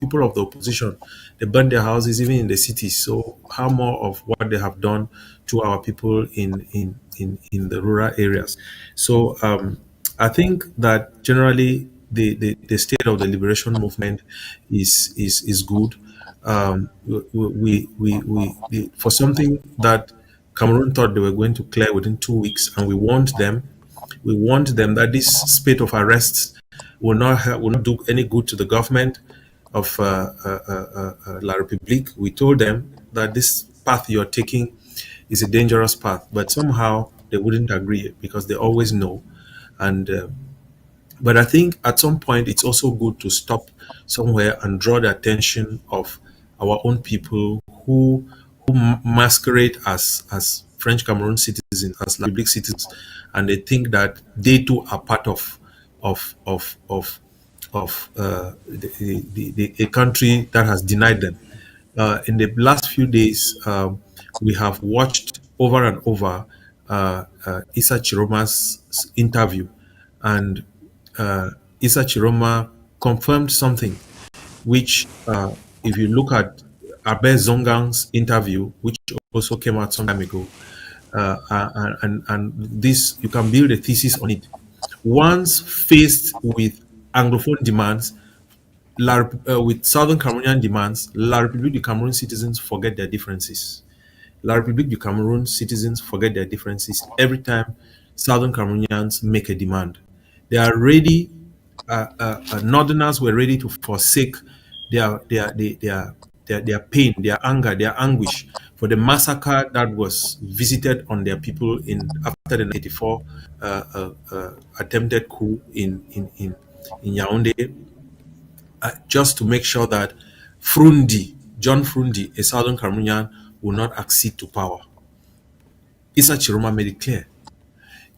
people of the opposition, they burned their houses even in the cities. So how more of what they have done to our people in the rural areas? So I think that generally the state of the liberation movement is good. For something that Cameroon thought they were going to clear within 2 weeks, and we warned them that this spate of arrests will not do any good to the government of La République. We told them that this path you're taking is a dangerous path, but somehow they wouldn't agree because they always know. And but I think at some point it's also good to stop somewhere and draw the attention of our own people who masquerade as French Cameroon citizens, as La République citizens, and they think that they too are part of of of a country that has denied them. In the last few days, we have watched over and over Issa Chiroma's interview, and Issa Chiroma confirmed something, which, if you look at Abe Zongang's interview, which also came out some time ago, and this you can build a thesis on it. Once faced with Anglophone demands, with Southern Cameroonian demands, La République du Cameroon citizens forget their differences. La République du Cameroon citizens forget their differences every time Southern Cameroonians make a demand. They are ready, Northerners were ready to forsake their, their, their, their, their pain, their anger, their anguish for the massacre that was visited on their people after the 94 attempted coup in Yaoundé, just to make sure that John Frundi, a Southern Cameroonian, will not accede to power. Issa Chiroma made it clear.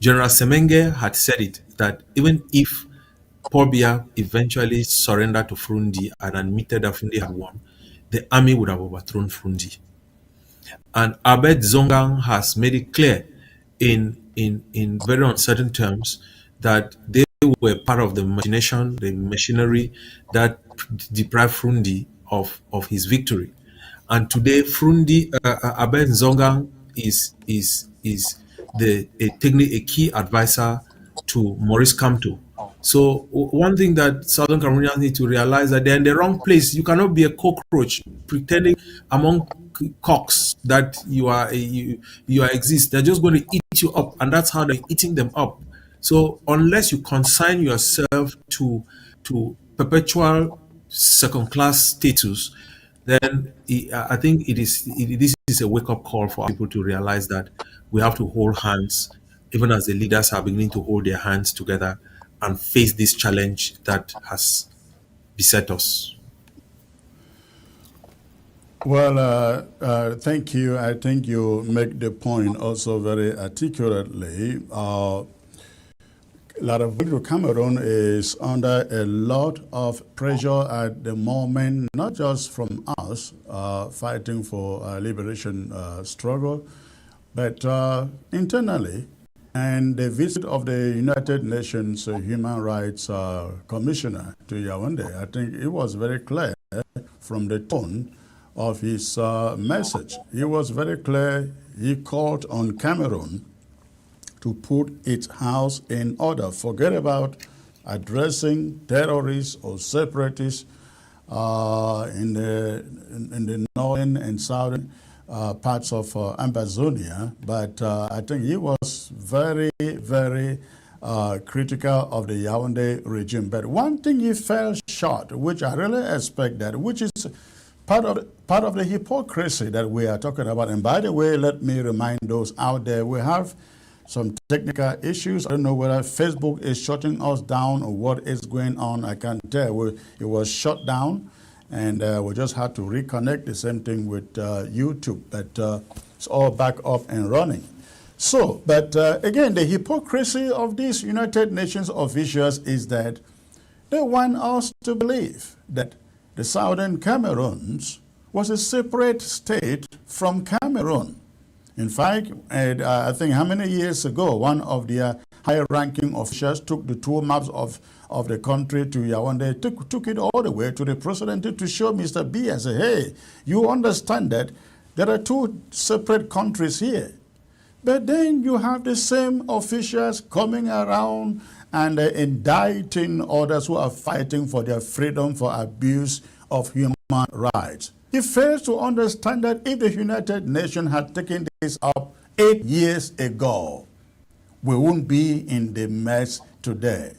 General Semenge had said it, that even if Paul Biya eventually surrendered to Frundi and admitted that Frundi had won, the army would have overthrown Frundi. And Abed Zongang has made it clear in very uncertain terms that they were part of the machination, the machinery that deprived Frundi of his victory. And today, Abed Zongang is a key advisor to Maurice Kamto. So one thing that Southern Cameroonians need to realize that they're in the wrong place. You cannot be a cockroach pretending among cocks that you exist. They're just going to eat you up, and that's how they're eating them up. So unless you consign yourself to perpetual second-class status, then I think this is a wake-up call for people to realize that we have to hold hands, even as the leaders are beginning to hold their hands together and face this challenge that has beset us. Well, thank you. I think you make the point also very articulately. La République of Cameroon is under a lot of pressure at the moment, not just from us fighting for liberation struggle, but internally. And the visit of the United Nations Human Rights Commissioner to Yaoundé, I think it was very clear from the tone of his message. He was very clear. He called on Cameroon to put its house in order. Forget about addressing terrorists or separatists in the northern and southern parts of Amazonia, but I think he was very, very critical of the Yaoundé regime. But one thing he fell short, which I really expect that, which is part of the hypocrisy that we are talking about. And by the way, let me remind those out there, we have some technical issues. I don't know whether Facebook is shutting us down or what is going on. I can't tell. It was shut down, and we just had to reconnect. The same thing with YouTube, but it's all back up and running. So, but again, the hypocrisy of these United Nations officials is that they want us to believe that the Southern Cameroons was a separate state from Cameroon. In fact, I think how many years ago, one of their high-ranking officials took the tour maps of the country to Yaoundé, took it all the way to the president to show Mr. B and say, hey, you understand that there are two separate countries here. But then you have the same officials coming around and indicting others who are fighting for their freedom for abuse of human rights. He fails to understand that if the United Nations had taken this up 8 years ago, we wouldn't be in the mess today.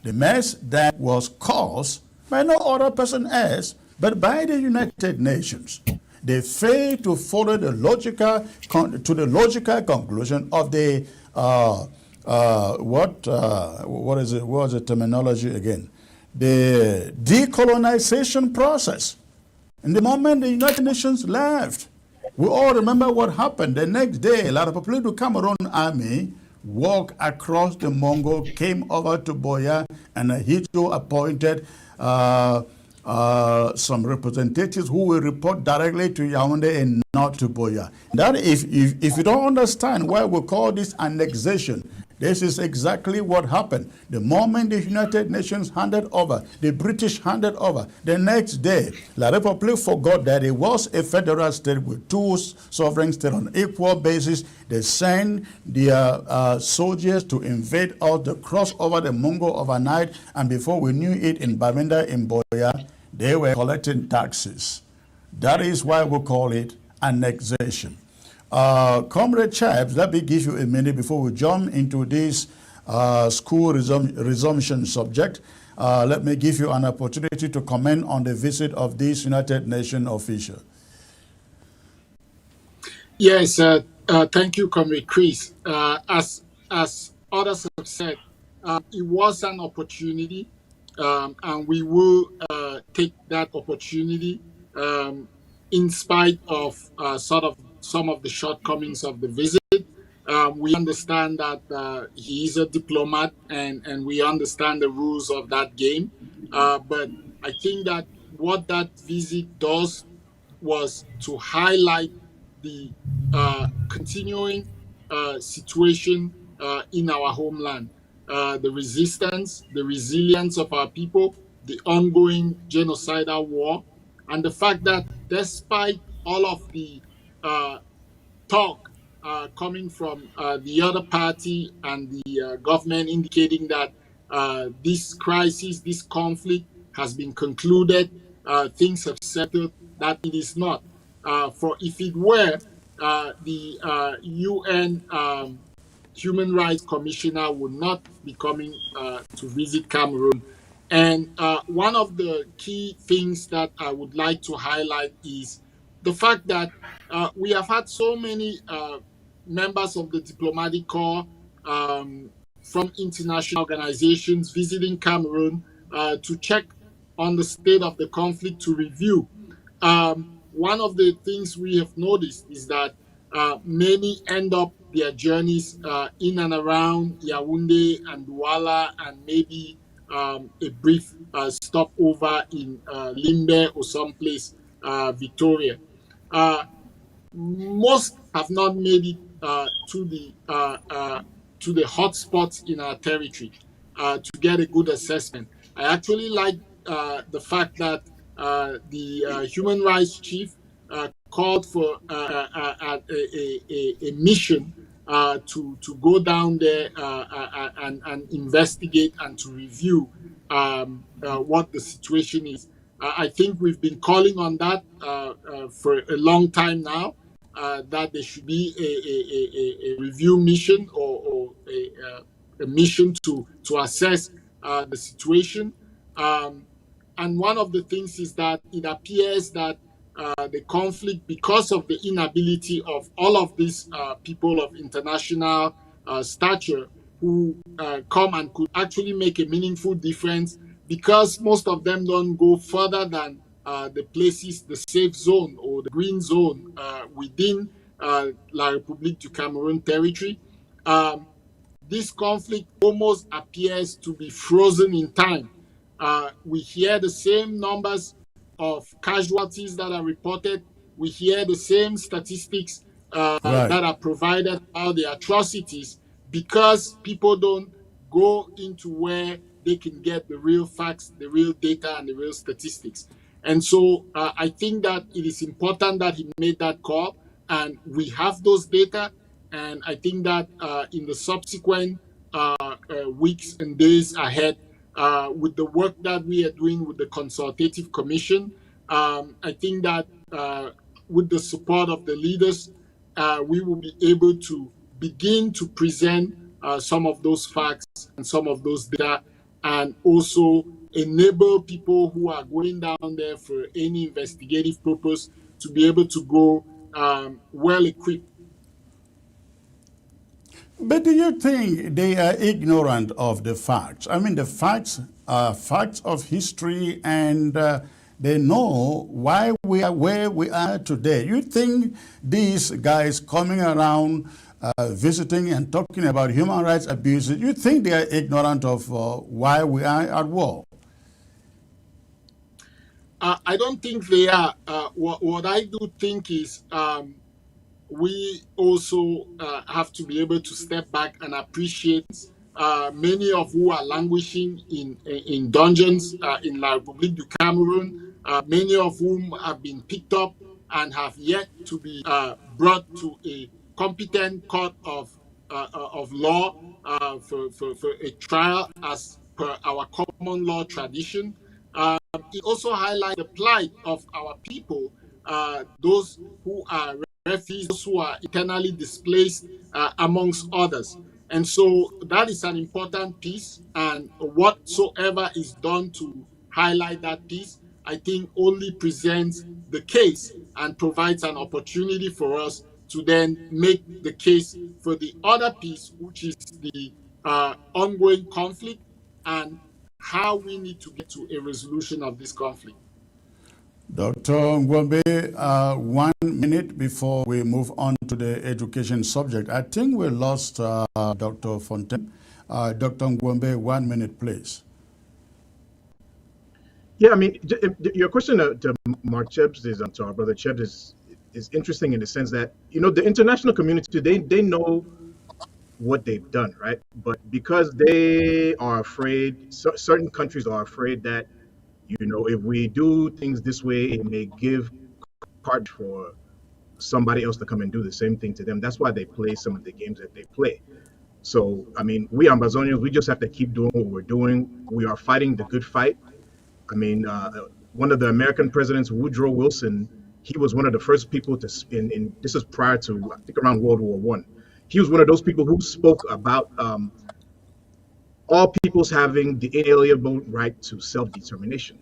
The mess that was caused by no other person else but by the United Nations. They fail to follow the logical conclusion of the what is it? What was the terminology again? The decolonization process. In the moment the United Nations left, we all remember what happened. The next day, a lot of people in the Cameroon army walked across the Mongo, came over to Boya, and Hito appointed some representatives who will report directly to Yaoundé and not to Boya. That if you don't understand why we call this annexation, this is exactly what happened. The moment the United Nations handed over, the British handed over, the next day, La République forgot that it was a federal state with two sovereign states on equal basis. They sent their soldiers to invade us, to cross over the Mongo overnight, and before we knew it, in Bamenda, in Boya, they were collecting taxes. That is why we call it annexation. Comrade Chaps, let me give you a minute before we jump into this school resumption subject. Let me give you an opportunity to comment on the visit of this United Nations official. Yes, thank you, Comrade Chris. As others have said, it was an opportunity, and we will take that opportunity in spite of sort of some of the shortcomings of the visit. We understand that he is a diplomat, and we understand the rules of that game. But I think that what that visit does was to highlight the continuing situation in our homeland, the resistance, the resilience of our people, the ongoing genocidal war, and the fact that despite all of the talk coming from the other party and the government indicating that this crisis, this conflict has been concluded, things have settled, that it is not. For if it were, the UN Human Rights Commissioner would not be coming to visit Cameroon. And one of the key things that I would like to highlight is the fact that we have had so many members of the diplomatic corps from international organizations visiting Cameroon to check on the state of the conflict, to review. One of the things we have noticed is that many end up their journeys in and around Yaoundé and Douala, and maybe a brief stopover in Limbe or someplace, Victoria. Most have not made it to the hotspots in our territory to get a good assessment. I actually like the fact that the human rights chief called for a mission to go down there and investigate and to review what the situation is. I think we've been calling on that for a long time now, that there should be a review mission or a mission to assess the situation. And one of the things is that it appears that the conflict, because of the inability of all of these people of international stature who come and could actually make a meaningful difference, because most of them don't go further than the places, the safe zone or the green zone within La République du Cameroon territory. This conflict almost appears to be frozen in time. We hear the same numbers of casualties that are reported. We hear the same statistics that are provided about the atrocities, because people don't go into where they can get the real facts, the real data, and the real statistics. And so I think that it is important that he made that call, and we have those data. And I think that in the subsequent weeks and days ahead, with the work that we are doing with the consultative commission, I think that with the support of the leaders, we will be able to begin to present some of those facts and some of those data, and also enable people who are going down there for any investigative purpose to be able to go well equipped. But do you think they are ignorant of the facts? I mean, the facts are facts of history, and they know why we are where we are today. You think these guys coming around, visiting and talking about human rights abuses, you think they are ignorant of why we are at war? I don't think they are. What I do think is we also have to be able to step back and appreciate many of who are languishing in dungeons in La République du Cameroon, many of whom have been picked up and have yet to be brought to a competent court of law for a trial as per our common law tradition. It also highlights the plight of our people, those who are refugees, those who are internally displaced, amongst others. And so that is an important piece. And whatsoever is done to highlight that piece, I think only presents the case and provides an opportunity for us to then make the case for the other piece, which is the ongoing conflict and how we need to get to a resolution of this conflict. Dr. Ngwembe, 1 minute before we move on to the education subject. I think we lost Dr. Fontaine. Dr. Ngwembe, 1 minute, please. Yeah, I mean, your question to Mark Chebs is, to our brother Chebs, is interesting in the sense that, you know, the international community, they know what they've done, right? But because they are afraid, certain countries are afraid that, you know, if we do things this way, it may give carte for somebody else to come and do the same thing to them. That's why they play some of the games that they play. So, I mean, we Ambazonians, we just have to keep doing what we're doing. We are fighting the good fight. I mean, one of the American presidents, Woodrow Wilson, he was one of the first people to, this is prior to, I think, around World War One. He was one of those people who spoke about all peoples having the inalienable right to self-determination,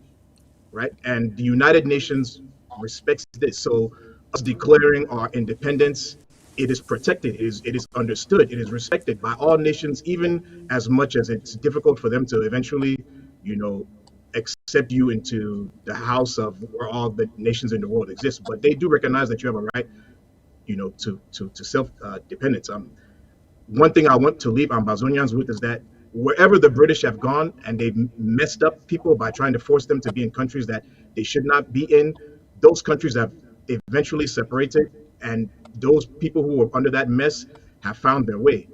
right? And the United Nations respects this. So us declaring our independence, it is protected, it is understood, it is respected by all nations, even as much as it's difficult for them to eventually, you know, accept you into the house of where all the nations in the world exist. But they do recognize that you have a right, you know, to self-dependence. One thing I want to leave Ambazonians with is that wherever the British have gone and they've messed up people by trying to force them to be in countries that they should not be in, those countries have eventually separated, and those people who were under that mess have found their way.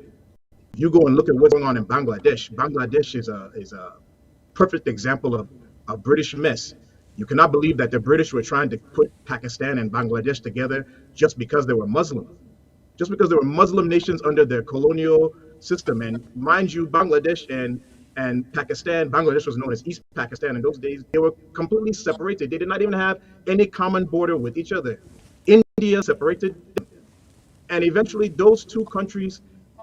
You go and look at what's going on in Bangladesh. Bangladesh is a perfect example of a British mess. You cannot believe that the British were trying to put Pakistan and Bangladesh together just because they were Muslim. Just because there were Muslim nations under their colonial system. And mind you, Bangladesh and Pakistan, Bangladesh was known as East Pakistan in those days, they were completely separated. They did not even have any common border with each other. India separated them. And eventually those two countries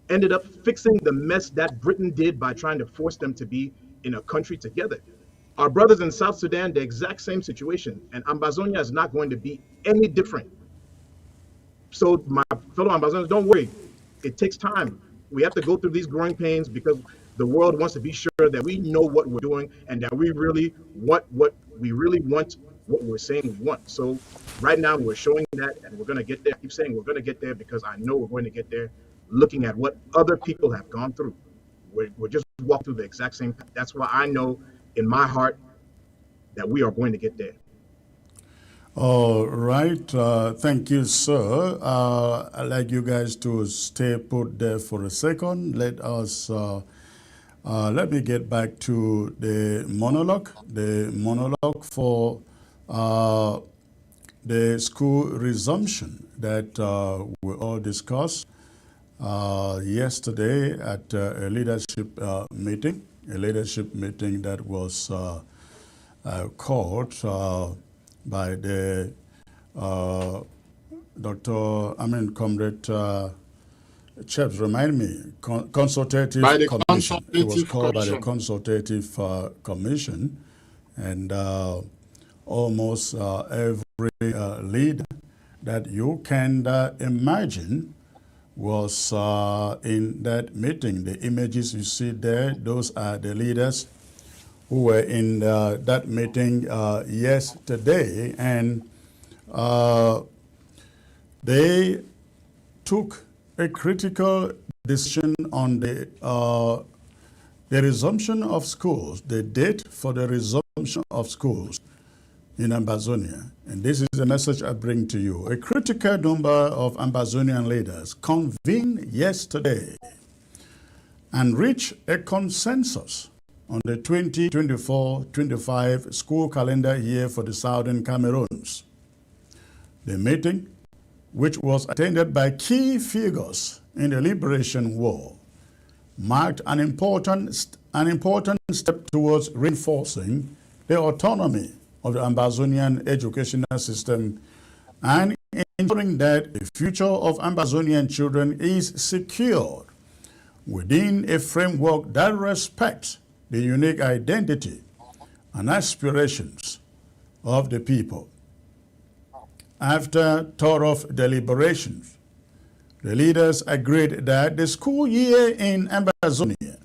ended up fixing the mess that Britain did by trying to force them to be in a country together. Our brothers in South Sudan, the exact same situation. And Ambazonia is not going to be any different. So my fellow Ambazonians, don't worry. It takes time. We have to go through these growing pains because the world wants to be sure that we know what we're doing and that we really want what we're saying we want. So right now we're showing that, and we're going to get there. I keep saying we're going to get there because I know we're going to get there, looking at what other people have gone through. We're just walking through the exact same path. That's why I know in my heart that we are going to get there. All right. Thank you, sir. I'd like you guys to stay put there for a second. Let me get back to the monologue. The monologue for the school resumption that we all discussed yesterday at a leadership meeting that was called by the Comrade Chaps, remind me, consultative By the commission. It was consultative called by the commission. consultative commission, and almost every leader that you can imagine was in that meeting. The images you see there, those are the leaders who were in that meeting yesterday, and they took a critical decision on the resumption of schools, the date for the resumption of schools in Ambazonia. And this is the message I bring to you. A critical number of Ambazonian leaders convened yesterday and reached a consensus on the 2024-25 school calendar year for the Southern Cameroons. The meeting, which was attended by key figures in the Liberation War, marked an important step towards reinforcing the autonomy of the Ambazonian educational system and ensuring that the future of Ambazonian children is secured within a framework that respects the unique identity and aspirations of the people. After thorough deliberations, the leaders agreed that the school year in Ambazonia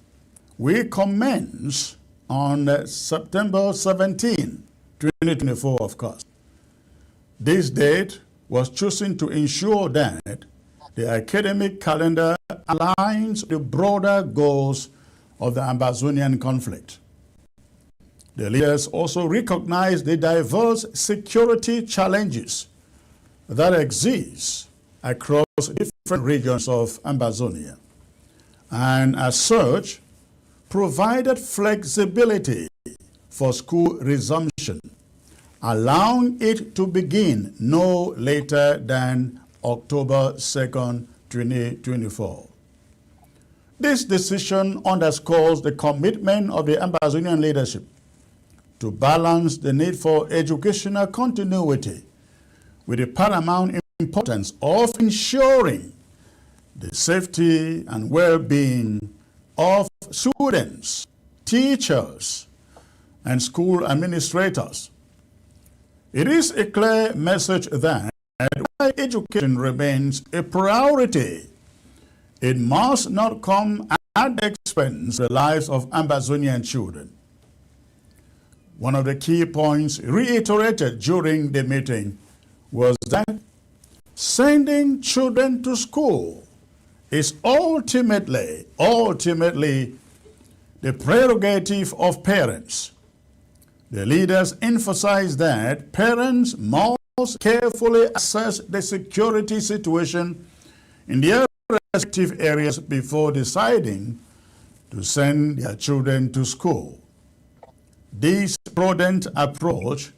will commence on September 17, 2024, of course. This date was chosen to ensure that the academic calendar aligns with the broader goals of the Ambazonian conflict. The leaders also recognized the diverse security challenges that exist across different regions of Ambazonia, and as such, provided flexibility for school resumption, allowing it to begin no later than October 2nd, 2024. This decision underscores the commitment of the Ambazonian leadership to balance the need for educational continuity with the paramount importance of ensuring the safety and well-being of students, teachers, and school administrators. It is a clear message that while education remains a priority, it must not come at the expense of the lives of Ambazonian children. One of the key points reiterated during the meeting was that sending children to school is ultimately the prerogative of parents. The leaders emphasized that parents must carefully assess the security situation in their respective areas before deciding to send their children to school. This prudent approach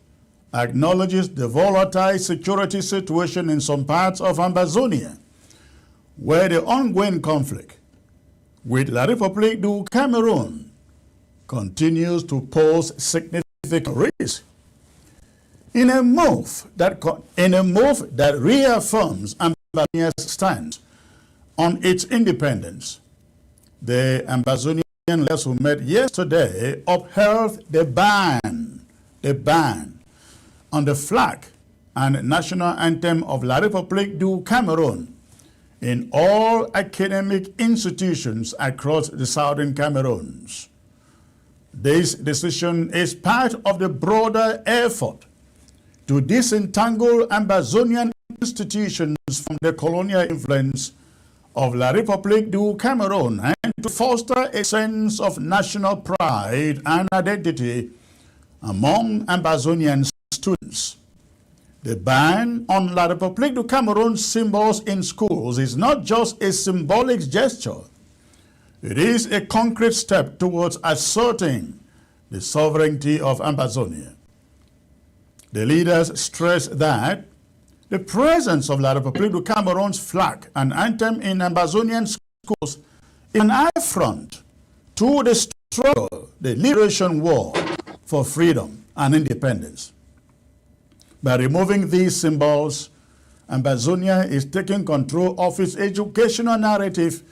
acknowledges the volatile security situation in some parts of Ambazonia, where the ongoing conflict with La République du Cameroon continues to pose significant risk. In a move that reaffirms Ambazonia's stance on its independence, the Ambazonian leaders who met yesterday upheld the ban on the flag and national anthem of La République du Cameroon in all academic institutions across the southern Cameroons. This decision is part of the broader effort to disentangle Ambazonian institutions from the colonial influence of La République du Cameroon and to foster a sense of national pride and identity among Ambazonian students. The ban on La République du Cameroun symbols in schools is not just a symbolic gesture. It is a concrete step towards asserting the sovereignty of Ambazonia. The leaders stress that the presence of La République du Cameroun's flag and anthem in Ambazonian schools is an affront to the struggle, the liberation war for freedom and independence. By removing these symbols, Ambazonia is taking control of its educational narrative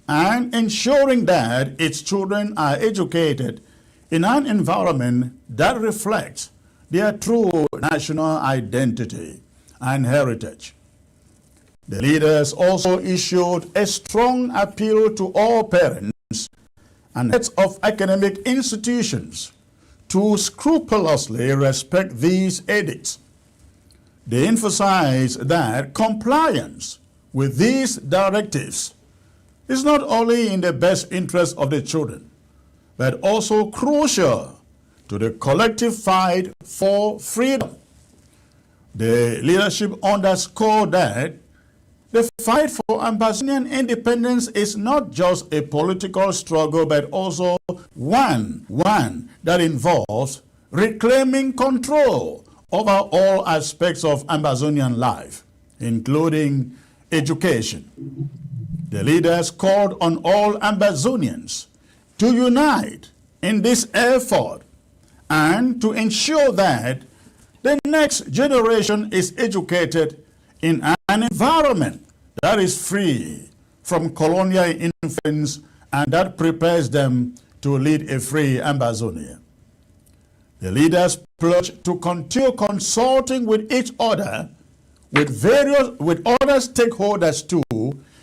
and ensuring that its children are educated in an environment that reflects their true national identity and heritage. The leaders also issued a strong appeal to all parents and heads of academic institutions to scrupulously respect these edicts. They emphasize that compliance with these directives is not only in the best interest of the children, but also crucial to the collective fight for freedom. The leadership underscored that the fight for Ambazonian independence is not just a political struggle, but also one that involves reclaiming control over all aspects of Ambazonian life, including education. The leaders called on all Ambazonians to unite in this effort and to ensure that the next generation is educated in an environment that is free from colonial influence and that prepares them to lead a free Ambazonia. The leaders pledged to continue consulting with each other, with other stakeholders too,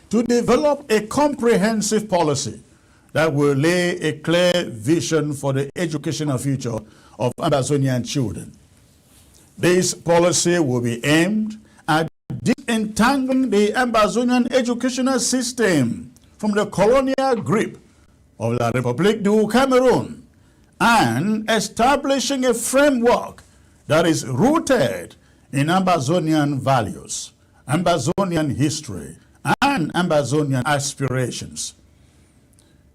to develop a comprehensive policy that will lay a clear vision for the educational future of Ambazonian children. This policy will be aimed at disentangling the Ambazonian educational system from the colonial grip of La République du Cameroun and establishing a framework that is rooted in Ambazonian values, Ambazonian history, and Ambazonian aspirations.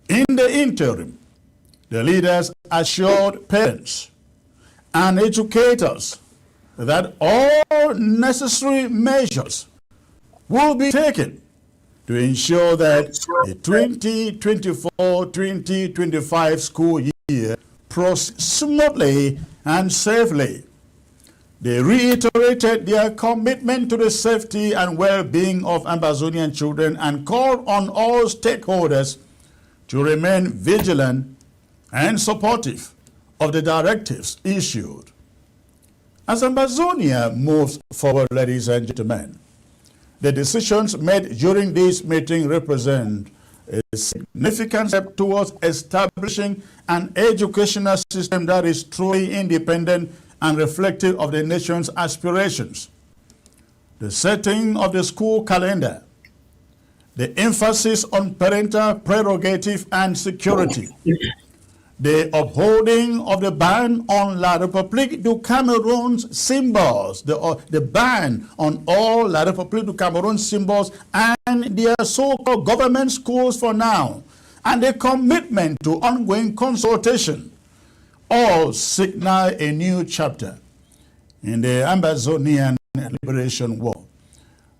In the interim, the leaders assured parents and educators that all necessary measures will be taken to ensure that the 2024-2025 school year proceeds smoothly and safely. They reiterated their commitment to the safety and well-being of Ambazonian children and called on all stakeholders to remain vigilant and supportive of the directives issued. As Ambazonia moves forward, ladies and gentlemen, the decisions made during this meeting represent a significant step towards establishing an educational system that is truly independent and reflective of the nation's aspirations. The setting of the school calendar, the emphasis on parental prerogative and security, the upholding of the ban on La République du Cameroun's symbols, the ban on all La République du Cameroun symbols and their so-called government schools for now, and the commitment to ongoing consultation, all signal a new chapter in the Ambazonian liberation war.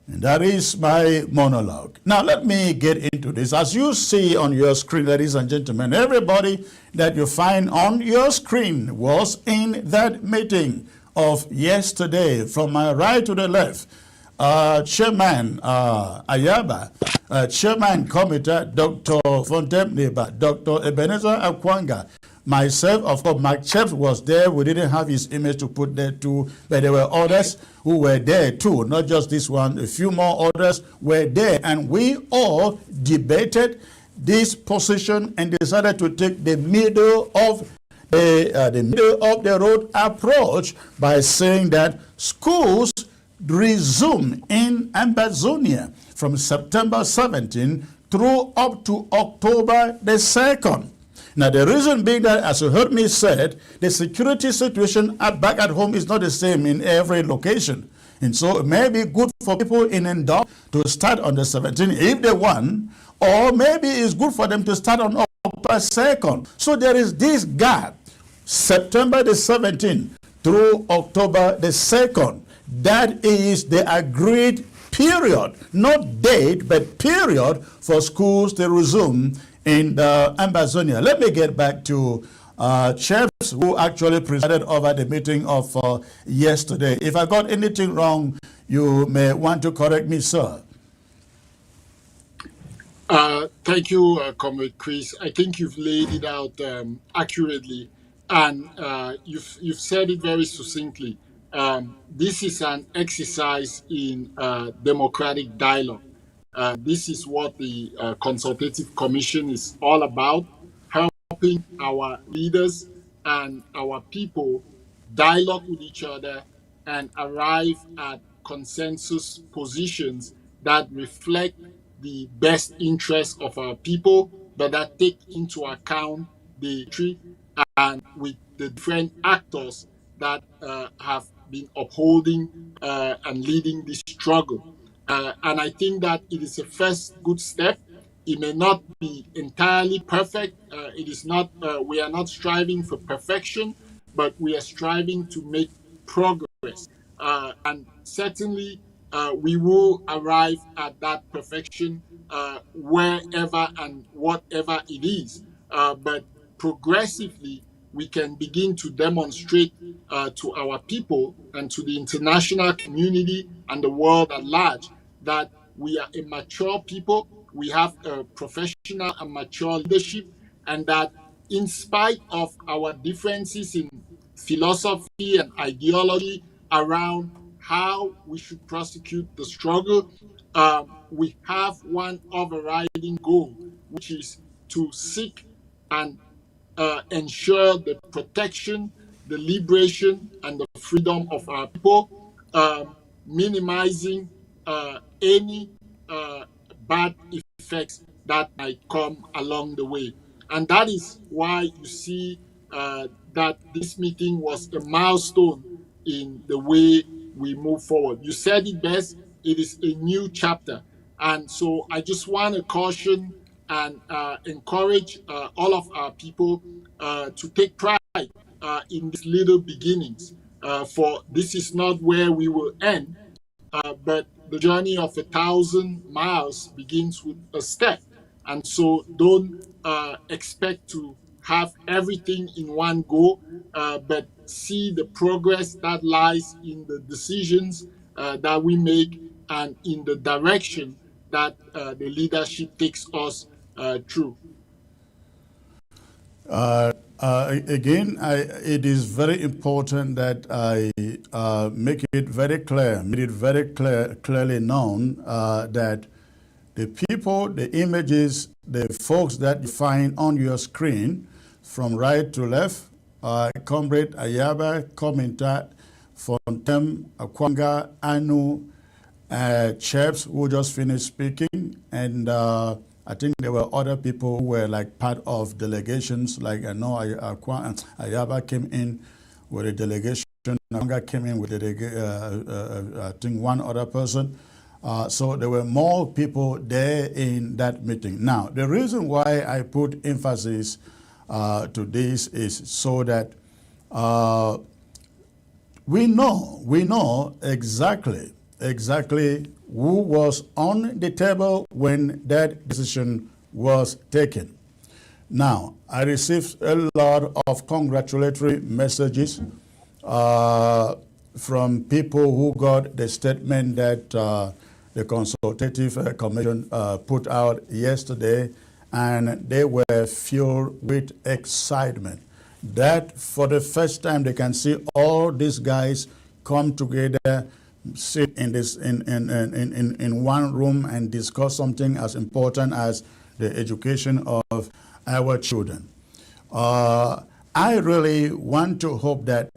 And that is my monologue. Now let me get into this. As you see on your screen, ladies and gentlemen, everybody that you find on your screen was in that meeting of yesterday. From my right to the left, Chairman Ayaba, Chairman Committee, Dr. Fontebneba, Dr. Ebenezer Akwanga, myself, of course, Mark Cheps was there. We didn't have his image to put there too, but there were others who were there too, not just this one. A few more others were there, and we all debated this position and decided to take the middle of the road approach by saying that schools resume in Ambazonia from September 17 through up to October the 2nd. Now, the reason being that, as you heard me said, the security situation back at home is not the same in every location. And so it may be good for people in Endor to start on the 17th if they want, or maybe it's good for them to start on October 2nd. So there is this gap, September the 17th through October the 2nd. That is the agreed period, not date, but period for schools to resume in the Amazonia. Let me get back to Chaps, who actually presided over the meeting of yesterday. If I got anything wrong, you may want to correct me, sir. Thank you, Comrade Chris. I think you've laid it out accurately, and you've said it very succinctly. This is an exercise in democratic dialogue. This is what the Consultative Commission is all about, helping our leaders and our people dialogue with each other and arrive at consensus positions that reflect the best interests of our people, but that take into account the country and with the different actors that have been upholding and leading this struggle. And I think that it is a first good step. It may not be entirely perfect. It is not. We are not striving for perfection, but we are striving to make progress. And certainly, we will arrive at that perfection wherever and whatever it is. But progressively, we can begin to demonstrate to our people and to the international community and the world at large that we are a mature people, we have a professional and mature leadership, and that in spite of our differences in philosophy and ideology around how we should prosecute the struggle, we have one overriding goal, which is to seek and ensure the protection, the liberation, and the freedom of our people, minimizing any bad effects that might come along the way. And that is why you see that this meeting was a milestone in the way we move forward. You said it best, it is a new chapter. And so I just want to caution and encourage all of our people to take pride in these little beginnings. For this is not where we will end, but the journey of 1,000 miles begins with a step. And so don't expect to have everything in one go, but see the progress that lies in the decisions that we make and in the direction that the leadership takes us through. Again, it is very important that I make it very clear, clearly known that the people, the images, the folks that you find on your screen, from right to left, Comrade Ayaba, Kominta, Fontem, Akwanga, Anu, Chaps, who just finished speaking, and I think there were other people who were like part of delegations, like I know Ayaba came in with a delegation, Akwanga came in with I think one other person. So there were more people there in that meeting. Now, the reason why I put emphasis to this is so that we know exactly who was on the table when that decision was taken. Now, I received a lot of congratulatory messages from people who got the statement that the Consultative Commission put out yesterday, and they were filled with excitement that for the first time they can see all these guys come together, sit in this in one room and discuss something as important as the education of our children. I really want to hope that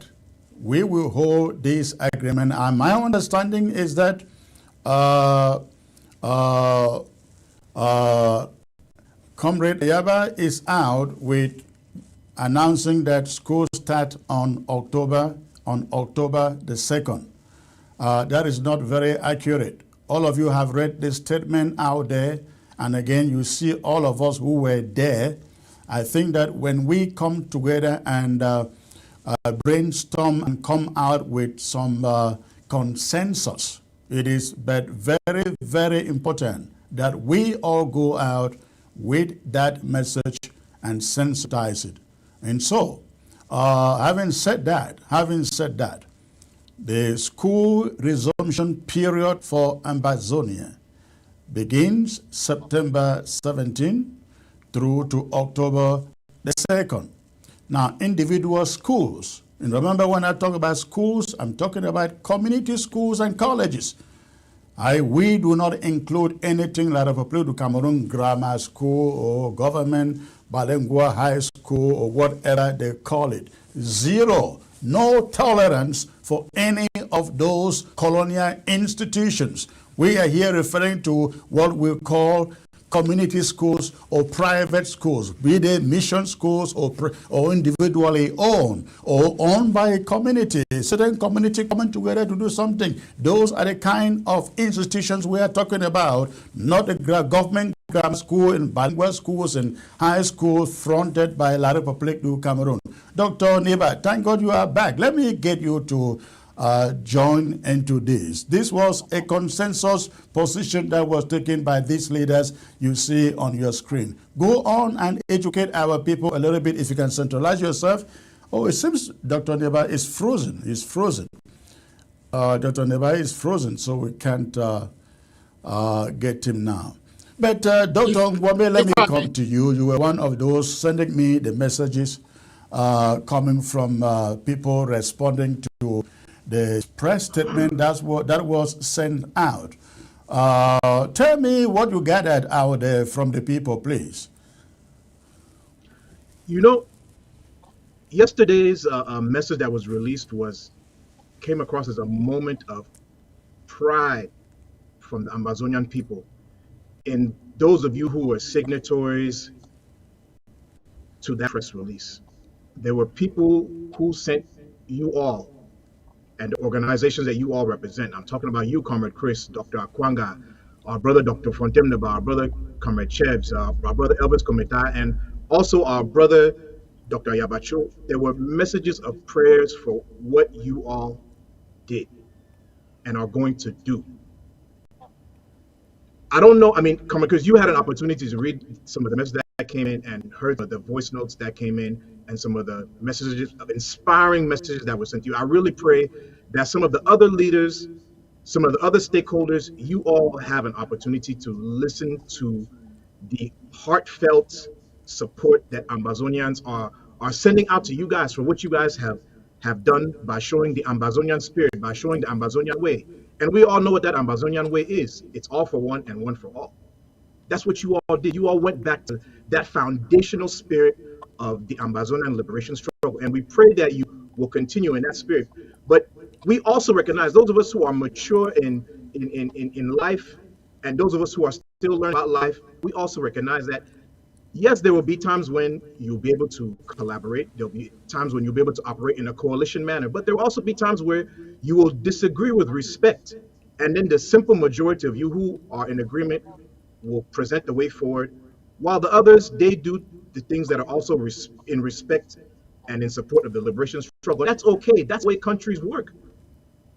we will hold this agreement. And my understanding is that Comrade Yaba is out with announcing that schools start on October the 2nd. That is not very accurate. All of you have read this statement out there, and again, you see all of us who were there. I think that when we come together and brainstorm and come out with some consensus, it is but very, very important that we all go out with that message and sensitize it. And so, having said that, the school resumption period for Ambazonia begins September 17 through to October the 2nd. Now, individual schools, and remember when I talk about schools, I'm talking about community schools and colleges. We do not include anything like a Play to Cameroon Grammar School or government bilingual high school or whatever they call it. Zero. No tolerance for any of those colonial institutions. We are here referring to what we call community schools or private schools, be they mission schools or individually owned or owned by a community, certain community coming together to do something. Those are the kind of institutions we are talking about, not the government grammar school and bilingual schools and high schools fronted by La République du Cameroon. Dr. Neba, thank God you are back. Let me get you to join into this. This was a consensus position that was taken by these leaders you see on your screen. Go on and educate our people a little bit if you can centralize yourself. Oh, it seems Dr. Neba is frozen. He's frozen. Dr. Neba is frozen, so we can't get him now. But Dr. Ngwame, let me come to you. You were one of those sending me the messages coming from people responding to the press statement that was sent out. Tell me what you gathered out there from the people, please. You know, yesterday's message that was released came across as a moment of pride from the Amazonian people. And those of you who were signatories to that press release, there were people who sent you all and the organizations that you all represent. I'm talking about you, Comrade Chris, Dr. Akwanga, our brother Dr. Fontemneba, our brother Comrade Chebs, our brother Elvis Kometa, and also our brother Dr. Yabacho. There were messages of prayers for what you all did and are going to do. I don't know, I mean, because you had an opportunity to read some of the messages that came in and heard the voice notes that came in and some of the messages, inspiring messages that were sent to you. I really pray that some of the other leaders, some of the other stakeholders, you all have an opportunity to listen to the heartfelt support that Ambazonians are sending out to you guys for what you guys have done by showing the Ambazonian spirit, by showing the Ambazonian way. And we all know what that Ambazonian way is. It's all for one and one for all. That's what you all did. You all went back to that foundational spirit of the Ambazonian liberation struggle. And we pray that you will continue in that spirit. But we also recognize those of us who are mature in life and those of us who are still learning about life, we also recognize that, yes, there will be times when you'll be able to collaborate. There'll be times when you'll be able to operate in a coalition manner. But there will also be times where you will disagree with respect. And then the simple majority of you who are in agreement will present the way forward, while the others, they do the things that are also in respect and in support of the liberation struggle. That's okay. That's the way countries work.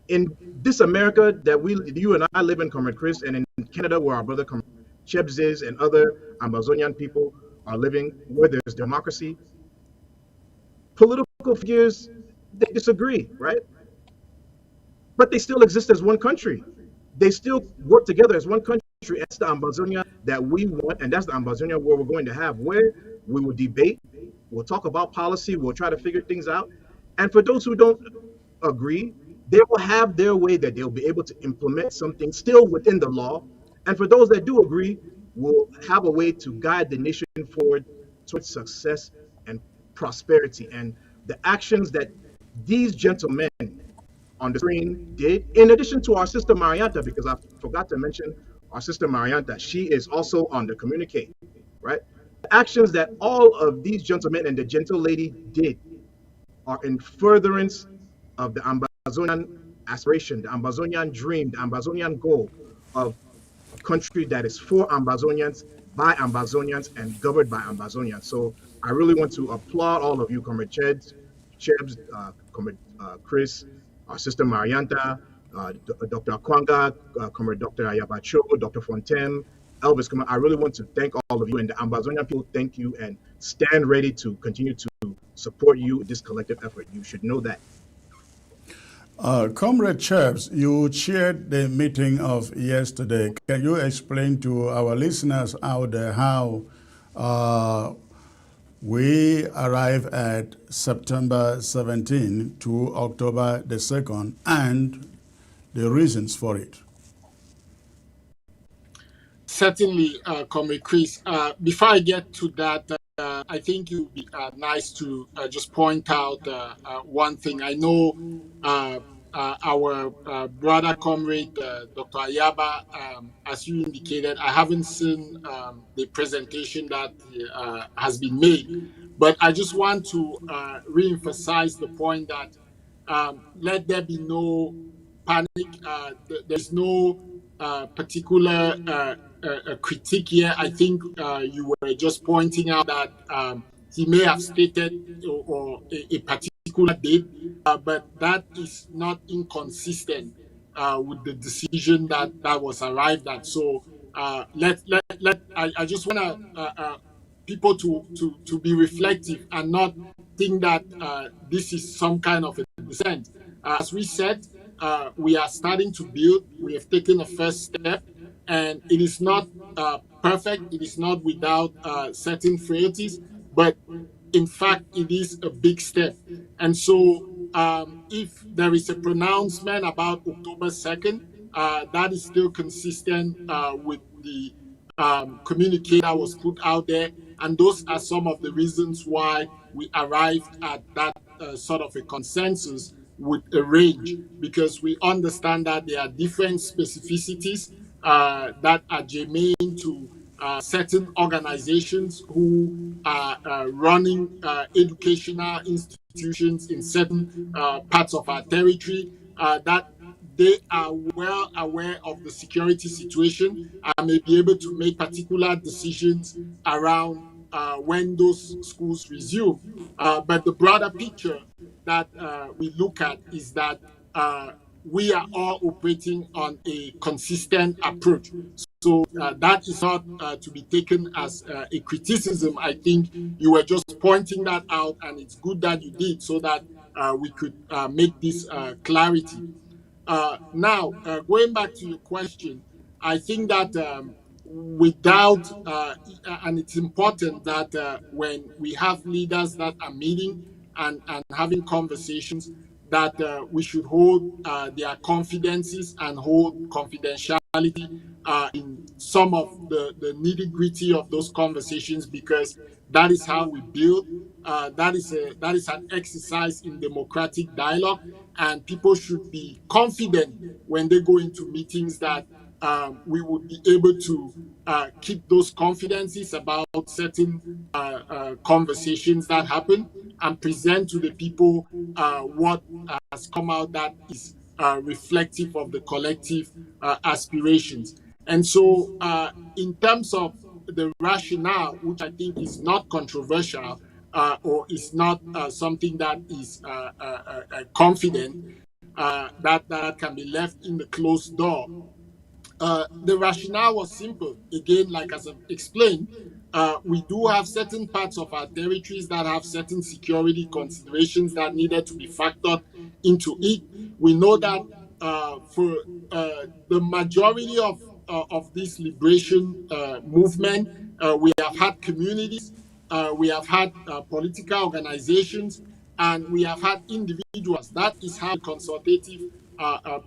In this America that you and I live in, Comrade Chris, and in Canada where our brother Comrade Chebs is and other Amazonian people are living, where there's democracy, political figures, they disagree, right? But they still exist as one country. They still work together as one country. That's the Ambazonia that we want, and that's the Ambazonia where we're going to have, where we will debate, we'll talk about policy, we'll try to figure things out. And for those who don't agree, they will have their way that they'll be able to implement something still within the law. And for those that do agree, we'll have a way to guide the nation forward towards success and prosperity. And the actions that these gentlemen on the screen did, in addition to our sister Marianta, because I forgot to mention our sister Marianta, she is also on the communique, right? The actions that all of these gentlemen and the gentle lady did are in furtherance of the Amazonian aspiration, the Ambazonian dream, the Ambazonian goal of a country that is for Ambazonians, by Ambazonians, and governed by Ambazonians. So I really want to applaud all of you, Comrade Chebs, Comrade Chris, our sister Marianta, Dr. Akwanga, Comrade Dr. Ayabacho, Dr. Fontem, Elvis. I really want to thank all of you, and the Ambazonian people thank you and stand ready to continue to support you in this collective effort. You should know that. Comrade Chebs, you chaired the meeting of yesterday. Can you explain to our listeners out there how we arrive at September 17 to October the 2nd and the reasons for it? Certainly, Comrade Chris. Before I get to that, I think it would be nice to just point out one thing. I know our brother comrade, Dr. Ayaba, as you indicated, I haven't seen the presentation that has been made, but I just want to re-emphasize the point that let there be no panic. There's no particular critique here. I think you were just pointing out that he may have stated or a particular date, but that is not inconsistent with the decision that was arrived at. So I just want people to be reflective and not think that this is some kind of a descent. As we said, we are starting to build. We have taken a first step, and it is not perfect. It is not without certain frailties, but in fact, it is a big step. And so if there is a pronouncement about October 2nd, that is still consistent with the communique that was put out there. And those are some of the reasons why we arrived at that sort of a consensus with a range, because we understand that there are different specificities that are germane to certain organizations who are running educational institutions in certain parts of our territory, that they are well aware of the security situation and may be able to make particular decisions around when those schools resume. But the broader picture that we look at is that we are all operating on a consistent approach. So that is not to be taken as a criticism. I think you were just pointing that out, and it's good that you did so that we could make this clarity. Now, going back to your question, I think that without, and it's important that when we have leaders that are meeting and having conversations, that we should hold their confidences and hold confidentiality in some of the nitty-gritty of those conversations, because that is how we build. That is an exercise in democratic dialogue, and people should be confident when they go into meetings that we would be able to keep those confidences about certain conversations that happen and present to the people what has come out that is reflective of the collective aspirations. And so in terms of the rationale, which I think is not controversial or is not something that is confident, that can be left in the closed door. The rationale was simple. Again, like as I've explained, we do have certain parts of our territories that have certain security considerations that needed to be factored into it. We know that for the majority of this liberation movement, we have had communities, we have had political organizations, and we have had individuals. That is how the consultative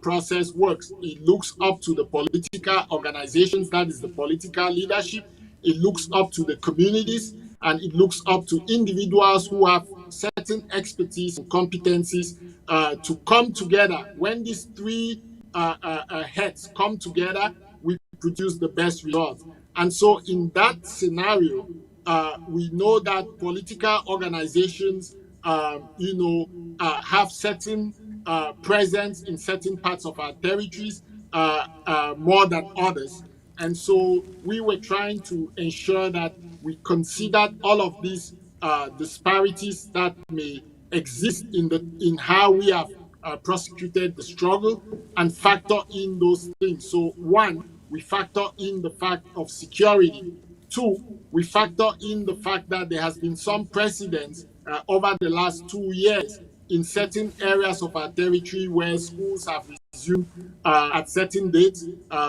process works. It looks up to the political organizations, that is the political leadership. It looks up to the communities, and it looks up to individuals who have certain expertise and competencies to come together. When these three heads come together, we produce the best results. And so in that scenario, we know that political organizations, have certain presence in certain parts of our territories more than others. And so we were trying to ensure that we considered all of these disparities that may exist in how we have prosecuted the struggle and factor in those things. So one, we factor in the fact of security. Two, we factor in the fact that there has been some precedents over the last 2 years in certain areas of our territory where schools have resumed at certain dates,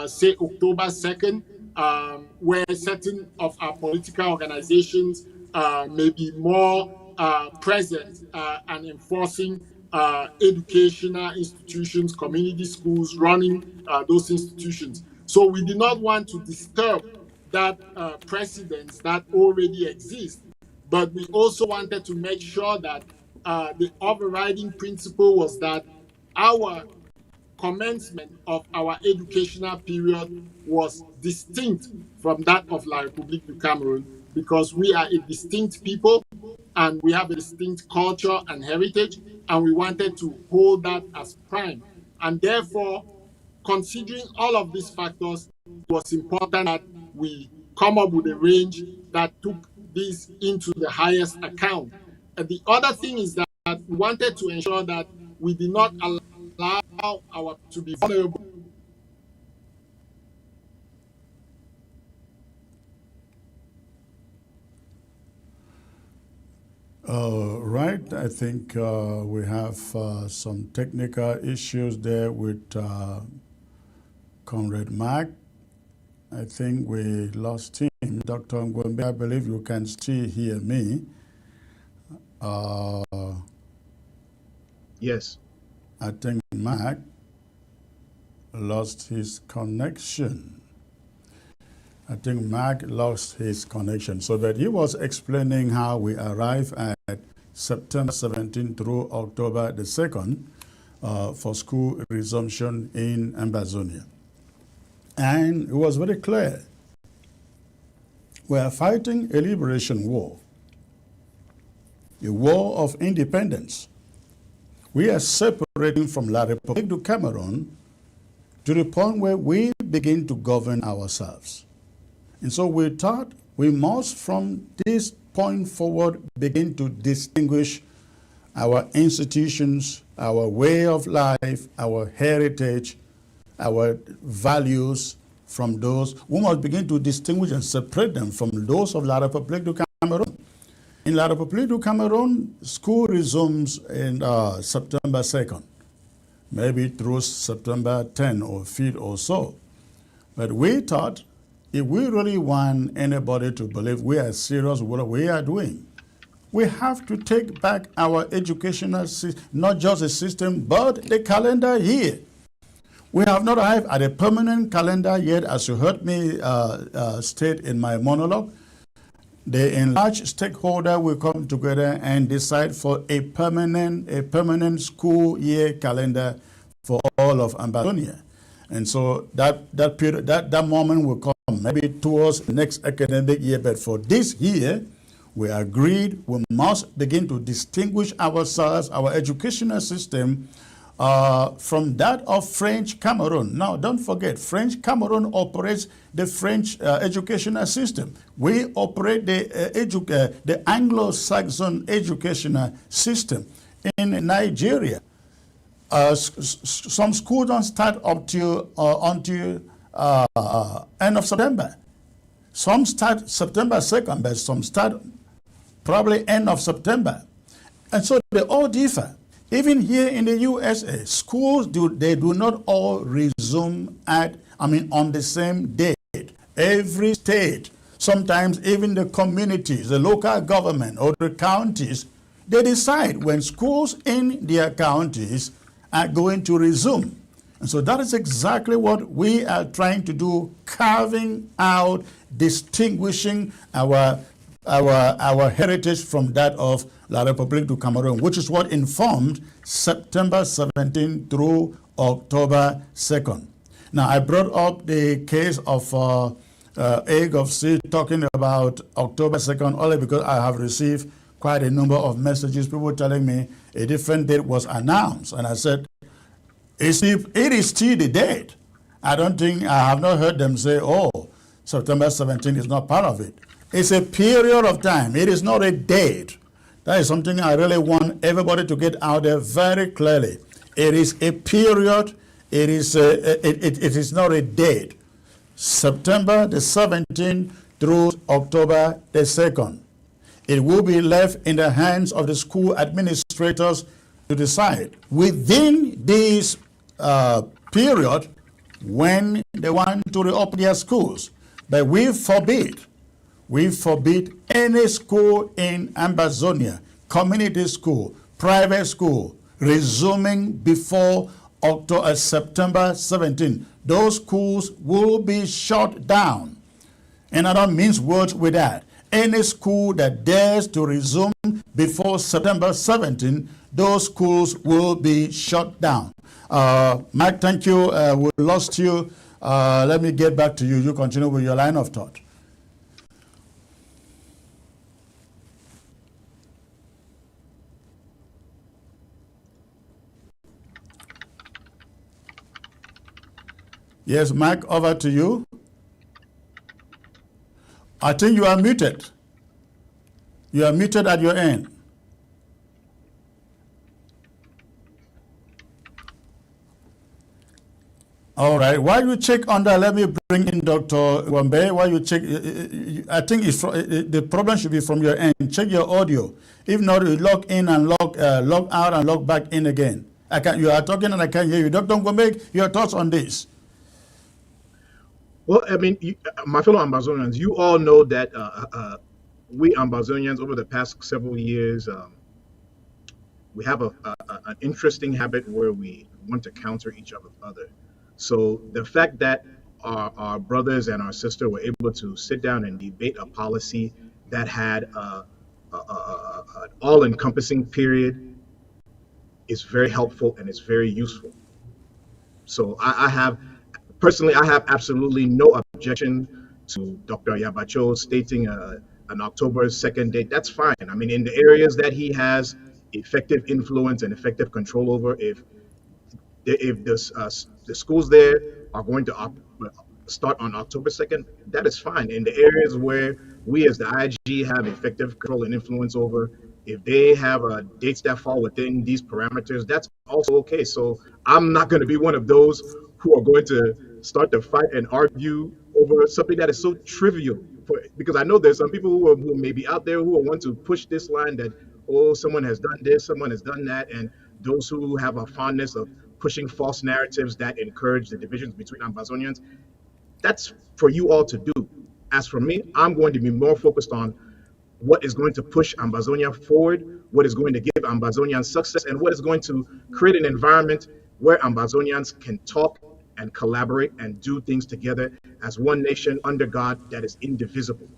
say October 2nd, where certain of our political organizations may be more present and enforcing educational institutions, community schools, running those institutions. So we do not want to disturb that precedents that already exist, but we also wanted to make sure that the overriding principle was that our commencement of our educational period was distinct from that of La République du Cameroon, because we are a distinct people and we have a distinct culture and heritage, and we wanted to hold that as prime. And therefore, considering all of these factors, it was important that we come up with a range that took this into the highest account. And the other thing is that we wanted to ensure that we did not allow our to be vulnerable. Right, I think we have some technical issues there with Comrade Mark. I think we lost him. Dr. Ngwembe, I believe you can still hear me. Yes. I think Mark lost his connection. So that he was explaining how we arrived at September 17 through October the 2nd for school resumption in Ambazonia. And it was very clear. We are fighting a liberation war, a war of independence. We are separating from La République du Cameroon to the point where we begin to govern ourselves. And so we thought we must, from this point forward, begin to distinguish our institutions, our way of life, our heritage, our values from those. We must begin to distinguish and separate them from those of La République du Cameroon. In La République du Cameroon, school resumes in September 2nd, maybe through September 10 or 5th or so. But we thought, if we really want anybody to believe we are serious with what we are doing, we have to take back our educational system, not just a system, but the calendar year. We have not arrived at a permanent calendar yet, as you heard me state in my monologue. The enlarged stakeholder will come together and decide for a permanent school year calendar for all of Ambazonia. And so that period, that moment will come maybe towards the next academic year. But for this year, we agreed we must begin to distinguish ourselves, our educational system, from that of French Cameroon. Now, don't forget, French Cameroon operates the French educational system. We operate the Anglo-Saxon educational system in Nigeria. Some schools don't start up till until end of September. Some start September 2nd, but some start probably end of September. And so they all differ. Even here in the USA, schools do not all resume on the same date. Every state, sometimes even the communities, the local government or the counties, they decide when schools in their counties are going to resume. And so that is exactly what we are trying to do, carving out, distinguishing our heritage from that of La République du Cameroon, which is what informed September 17 through October 2nd. Now, I brought up the case of Egg of Seed talking about October 2nd only because I have received quite a number of messages, people telling me a different date was announced. And I said, it is still the date. I have not heard them say, oh, September 17th is not part of it. It's a period of time. It is not a date. That is something I really want everybody to get out there very clearly. It is a period. It is not a date. September the 17th through October the 2nd. It will be left in the hands of the school administrators to decide within this period when they want to reopen their schools. But we forbid any school in Ambazonia, community school, private school, resuming before September 17. Those schools will be shut down. And I don't mince words with that. Any school that dares to resume before September 17, those schools will be shut down. Mike, thank you. We lost you. Let me get back to you. You continue with your line of thought. Yes, Mike, over to you. I think you are muted. You are muted at your end. All right. While you check on that, let me bring in Dr. Wambe. While you check, I think the problem should be from your end. Check your audio. If not, you log in and log out and log back in again. You are talking and I can't hear you. Dr. Wambe, your thoughts on this? Well, I mean, my fellow Ambazonians, you all know that we Ambazonians over the past several years, we have an interesting habit where we want to counter each other. So the fact that our brothers and our sister were able to sit down and debate a policy that had an all-encompassing period is very helpful and it's very useful. So I have absolutely no objection to Dr. Yabacho stating an October 2nd date. That's fine. I mean, in the areas that he has effective influence and effective control over, if the schools there are going to start on October 2nd, that is fine. In the areas where we as the IG have effective control and influence over, if they have dates that fall within these parameters, that's also okay. So I'm not going to be one of those who are going to start to fight and argue over something that is so trivial. Because I know there's some people who may be out there who will want to push this line that, oh, someone has done this, someone has done that, and those who have a fondness of pushing false narratives that encourage the divisions between Ambazonians, that's for you all to do. As for me, I'm going to be more focused on what is going to push Ambazonia forward, what is going to give Ambazonians success, and what is going to create an environment where Ambazonians can talk and collaborate and do things together as one nation under God that is indivisible.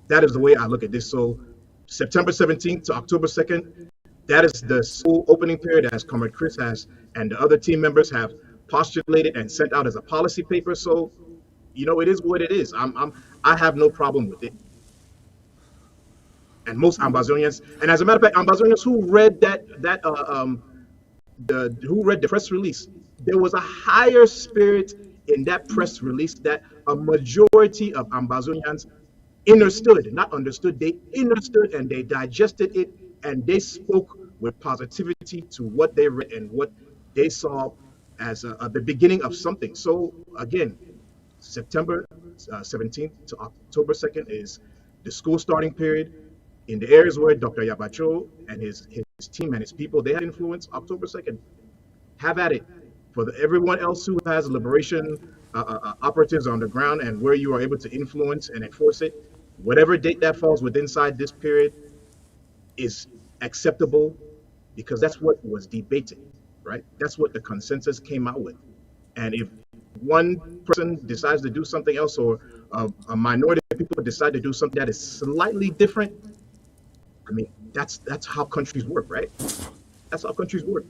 That is the way I look at this. So September 17th to October 2nd, that is the school opening period, as Comrade Chris has and the other team members have postulated and sent out as a policy paper. So, you know, it is what it is. I have no problem with it. And most Ambazonians, and as a matter of fact, Ambazonians who read who read the press release, there was a higher spirit in that press release that a majority of Ambazonians understood, not understood, they understood and they digested it and they spoke with positivity to what they read and what they saw as the beginning of something. So again, September 17th to October 2nd is the school starting period. In the areas where Dr. Yabacho and his team and his people, they had influence, October 2nd, have at it. For everyone else who has liberation operatives on the ground and where you are able to influence and enforce it, whatever date that falls within inside this period is acceptable because that's what was debated, right? That's what the consensus came out with. And if one person decides to do something else or a minority of people decide to do something that is slightly different, I mean, that's how countries work, right? That's how countries work.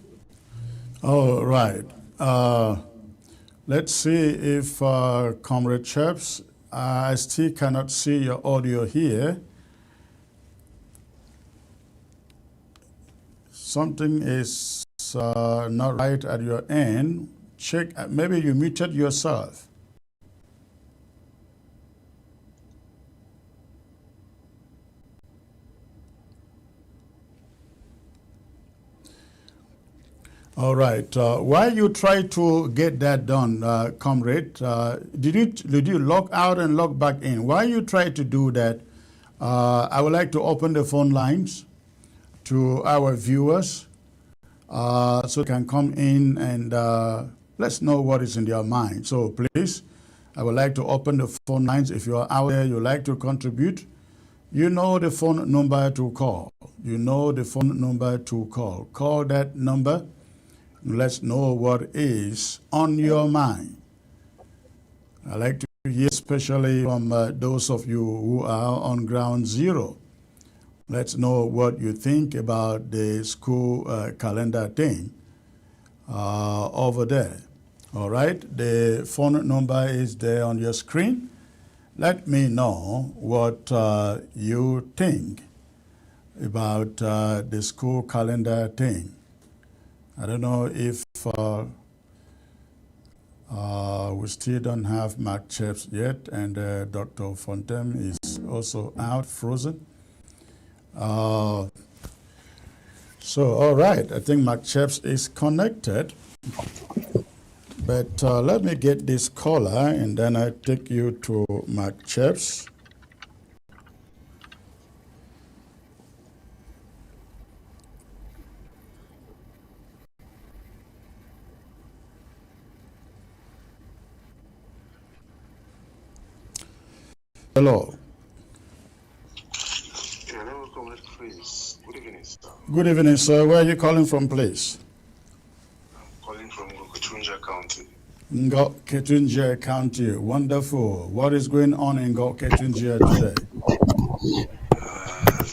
All right. Let's see if Comrade Chaps, I still cannot see your audio here. something is not right at your end, check. Maybe you muted yourself. All right. While you try to get that done, comrade, did you log out and log back in? While you try to do that, I would like to open the phone lines to our viewers so they can come in and let's know what is in their mind. So please, I would like to open the phone lines. If you are out there, you like to contribute, you know the phone number to call. You know the phone number to call. Call that number. Let's know what is on your mind. I like to hear especially from those of you who are on ground zero. Let's know what you think about the school calendar thing over there. All right, the phone number is there on your screen. Let me know what you think about the school calendar thing. I don't know if we still don't have Mark Chaps yet, and Dr. Fontem is also out, frozen. So, all right, I think Mark Chaps is connected. But let me get this caller, and then I take you to Mark Chaps. Hello. Hello, Comrade Chris. Good evening, sir. Good evening, sir. Where are you calling from, please? I'm calling from Gokutunja County. Ngoketunjia County. Wonderful. What is going on in Ngoketunjia today?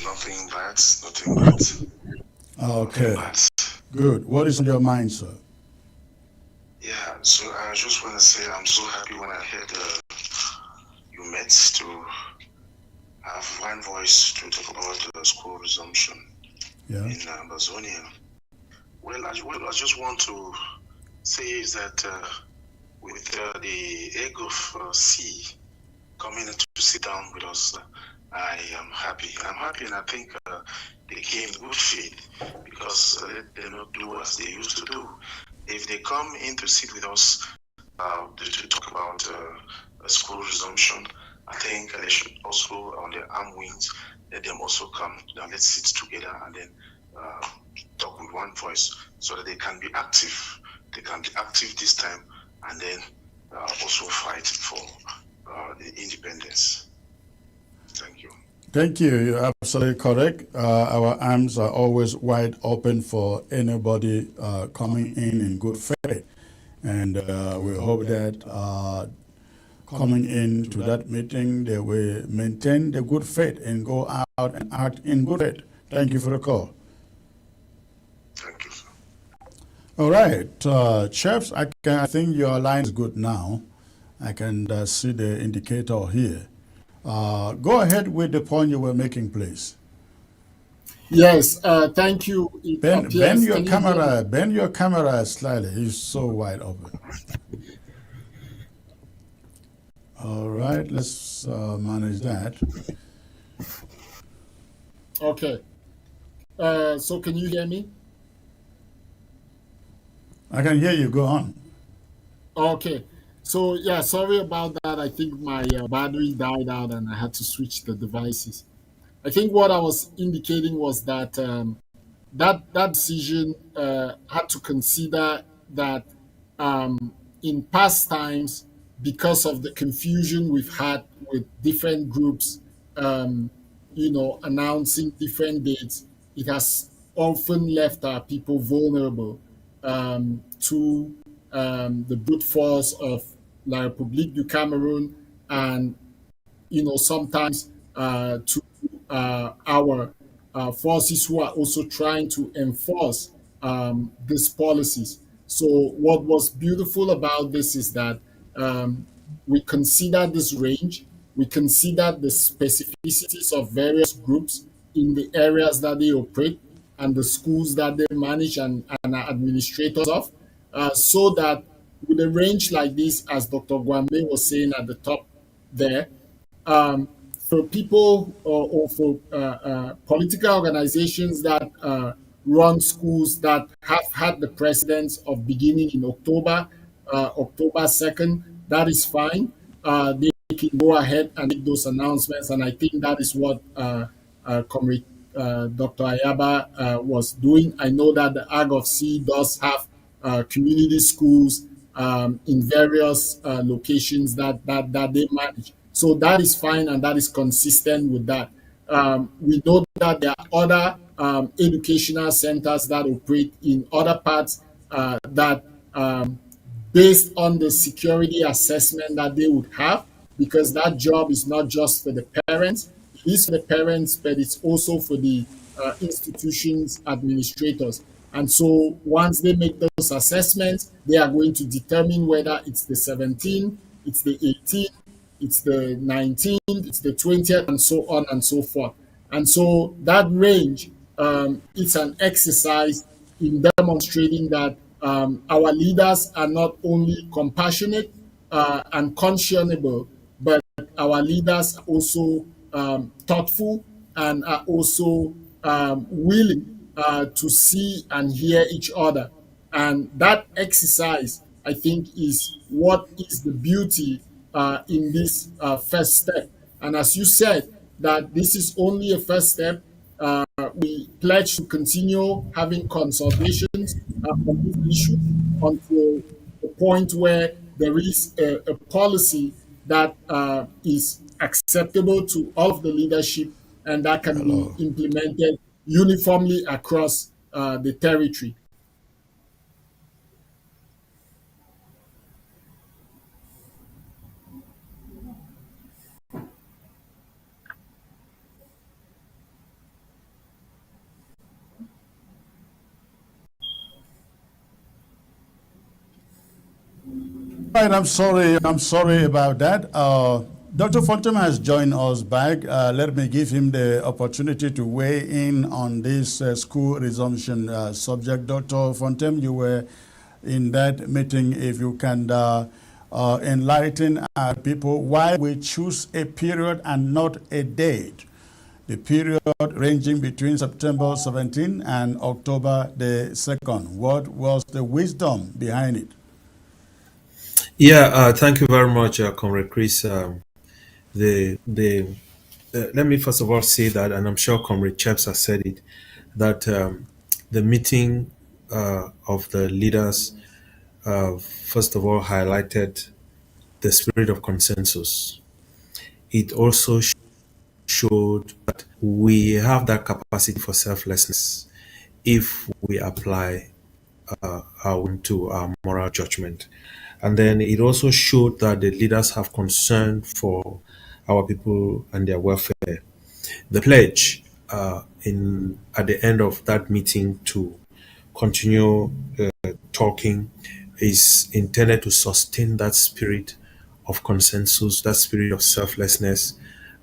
Nothing bad, nothing bad. Okay. Bad. Good. What is on your mind, sir? Yeah, so I just want to say I'm so happy when I heard you met to have one voice to talk about the school resumption Yeah. in Amazonia. Well, I just want to say is that with the egg of C coming to sit down with us, I am happy. I'm happy, and I think they came good faith because they not do as they used to do. If they come in to sit with us to talk about school resumption, I think they should also, on their arm wings, let them also come. Now let's sit together and then talk with one voice so that they can be active. They can be active this time and then also fight for the independence. Thank you. Thank you. You're absolutely correct. Our arms are always wide open for anybody coming in good faith. And we hope that coming into that meeting, they will maintain the good faith and go out and act in good faith. Thank you for the call. Thank you, sir. All right, Chaps, I think your line is good now. I can see the indicator here. Go ahead with the point you were making, please. Yes, thank you. Bend your camera. Bend your camera slightly. It's so wide open. All right, let's manage that. Okay. So can you hear me? I can hear you. Go on. Okay. So yeah, sorry about that. I think my battery died out and I had to switch the devices. I think what I was indicating was that that decision had to consider that in past times, because of the confusion we've had with different groups, announcing different dates, it has often left our people vulnerable to the brute force of La République du Cameroon and, sometimes to our forces who are also trying to enforce these policies. So what was beautiful about this is that we consider this range, we consider the specificities of various groups in the areas that they operate, and the schools that they manage and are administrators of, so that with a range like this, as Dr. Gwambe was saying at the top there, um, for people or for political organizations that run schools that have had the precedence of beginning in October 2nd, that is fine. They can go ahead and make those announcements. And I think that is what Comrade Dr. Ayaba was doing. I know that the AG of C does have community schools in various locations that they manage. So that is fine and that is consistent with that. We know that there are other educational centers that operate in other parts that based on the security assessment that they would have, because that job is not just for the parents, it is for the parents, but it's also for the institutions administrators. And so once they make those assessments, they are going to determine whether it's the 17th, it's the 18th, it's the 19th, it's the 20th, and so on and so forth. And so that range, it's an exercise in demonstrating that our leaders are not only compassionate and conscionable, but our leaders are also thoughtful and are also willing to see and hear each other. And that exercise, I think, is what is the beauty in this first step. And as you said, that this is only a first step. We pledge to continue having consultations on this issue until the point where there is a policy that is acceptable to all of the leadership and that can be Hello. implemented uniformly across the territory. Right, I'm sorry about that. Dr. Fontem has joined us back. Let me give him the opportunity to weigh in on this school resumption subject. Dr. Fontem, you were in that meeting. If you can enlighten our people why we choose a period and not a date. The period ranging between September 17 and October the 2nd. What was the wisdom behind it? Yeah, thank you very much, Comrade Chris. The Let me first of all say that, and I'm sure Comrade Chaps has said it, that the meeting of the leaders, first of all, highlighted the spirit of consensus. It also showed that we have that capacity for selflessness if we apply to our moral judgment. And then it also showed that the leaders have concern for our people and their welfare. The pledge in at the end of that meeting to continue talking is intended to sustain that spirit of consensus, that spirit of selflessness,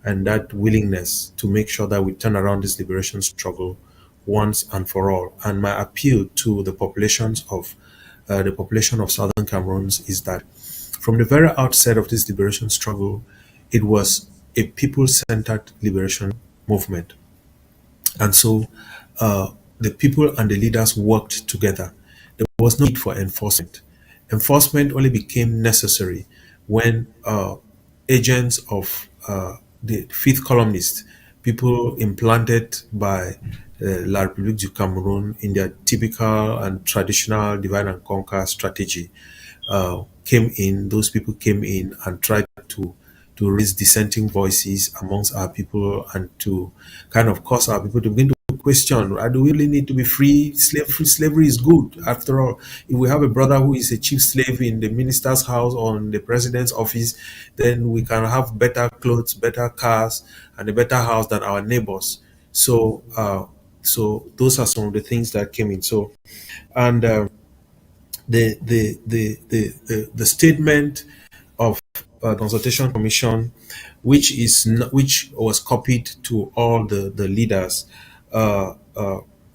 and that willingness to make sure that we turn around this liberation struggle once and for all. And my appeal to the population of Southern Cameroons is that from the very outset of this liberation struggle, it was a people-centered liberation movement. And so the people and the leaders worked together. There was no need for enforcement. Enforcement only became necessary when agents of the fifth columnists, people implanted by La République du Cameroun in their typical and traditional divide and conquer strategy, came in. Those people came in and tried to raise dissenting voices amongst our people and to kind of cause our people to begin to question: do we really need to be free? Free slavery is good. After all, if we have a brother who is a chief slave in the minister's house or in the president's office, then we can have better clothes, better cars, and a better house than our neighbors. So those are some of the things that came in. So, and the statement of consultation commission, which which was copied to all the leaders,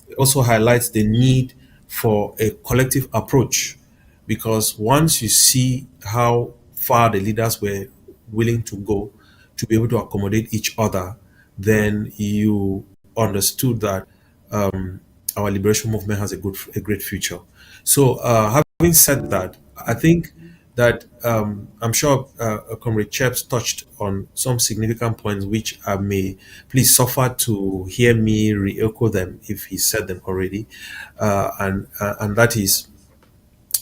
It also highlights the need for a collective approach, because once you see how far the leaders were willing to go to be able to accommodate each other, then you understood that our liberation movement has a great future. So, having said that, I think that I'm sure Comrade Cheps touched on some significant points which I may please suffer to hear me re-echo them if he said them already, and that is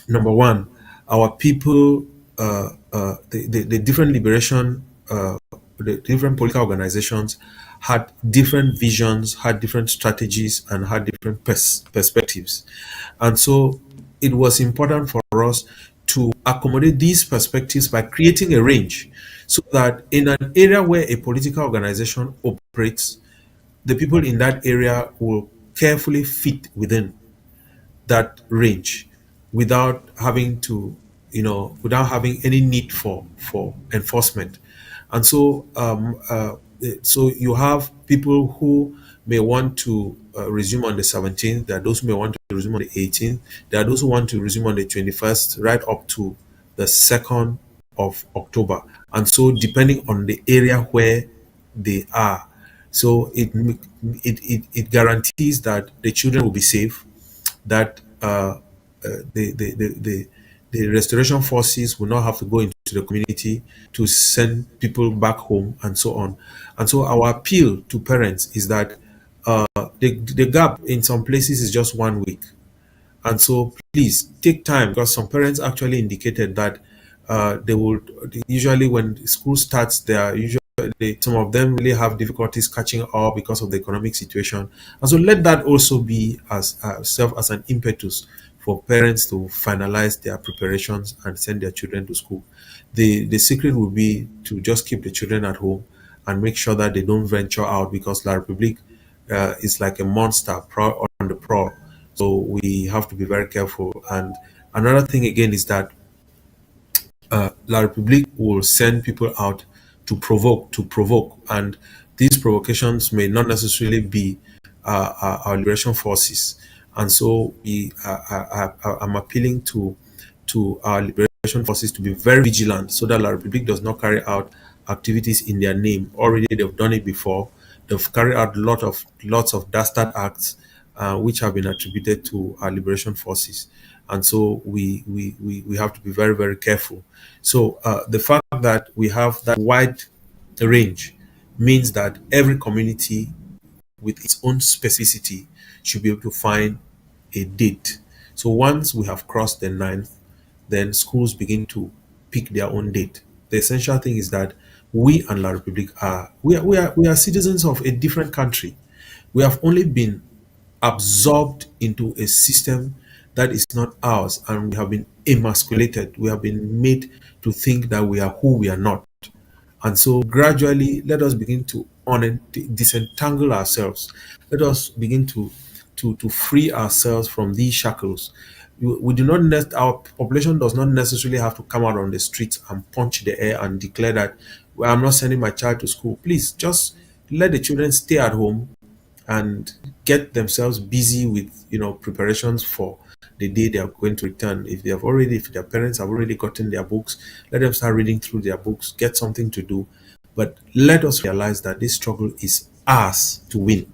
number one, our people, the different liberation, the different political organizations had different visions, had different strategies, and had different perspectives. And so it was important for us to accommodate these perspectives by creating a range so that in an area where a political organization operates, the people in that area will carefully fit within that range without having to, without having any need for enforcement. And so, so you have people who may want to resume on the 17th. There are those who may want to resume on the 18th. There are those who want to resume on the 21st, right up to the 2nd of October. And so, depending on the area where they are, so it guarantees that the children will be safe, that the restoration forces will not have to go into the community to send people back home and so on. And so our appeal to parents is that the gap in some places is just 1 week. And so please take time, because some parents actually indicated that they would usually, when school starts, they are usually, some of them really have difficulties catching up because of the economic situation. And so let that also be as serve as an impetus for parents to finalize their preparations and send their children to school. The secret will be to just keep the children at home and make sure that they don't venture out, because La Republique is like a monster on the prowl. So we have to be very careful. And another thing again is that La Republique will send people out to provoke, and these provocations may not necessarily be our liberation forces. And so I'm appealing to our liberation forces to be very vigilant, so that La Republique does not carry out activities in their name. Already they've done it before. They've carried out lots of dastard acts, which have been attributed to our liberation forces. And so we have to be very, very careful. So the fact that we have that wide range means that every community with its own specificity should be able to find a date. So once we have crossed the 9th, then schools begin to pick their own date. The essential thing is that we and La Republique we are citizens of a different country. We have only been absorbed into a system that is not ours, and we have been emasculated. We have been made to think that we are who we are not. And so gradually, let us begin to disentangle ourselves. Let us begin to free ourselves from these shackles. We do not our population does not necessarily have to come out on the streets and punch the air and declare that, well, I'm not sending my child to school. Please just let the children stay at home and get themselves busy with preparations for the day they are going to return. If their parents have already gotten their books, let them start reading through their books, get something to do. But let us realize that this struggle is ours to win,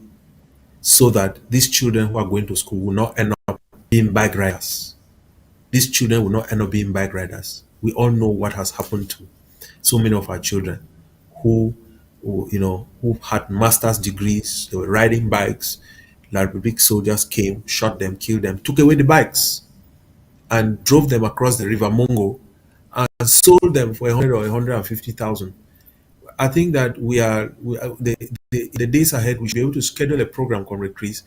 so that these children who are going to school will not end up being bike riders. These children will not end up being bike riders. We all know what has happened to so many of our children who had master's degrees. They were riding bikes. La Republic soldiers came, shot them, killed them, took away the bikes, and drove them across the river Mongo and sold them for 100 or 150,000. I think that the days ahead, we should be able to schedule a program, Comrade Chris,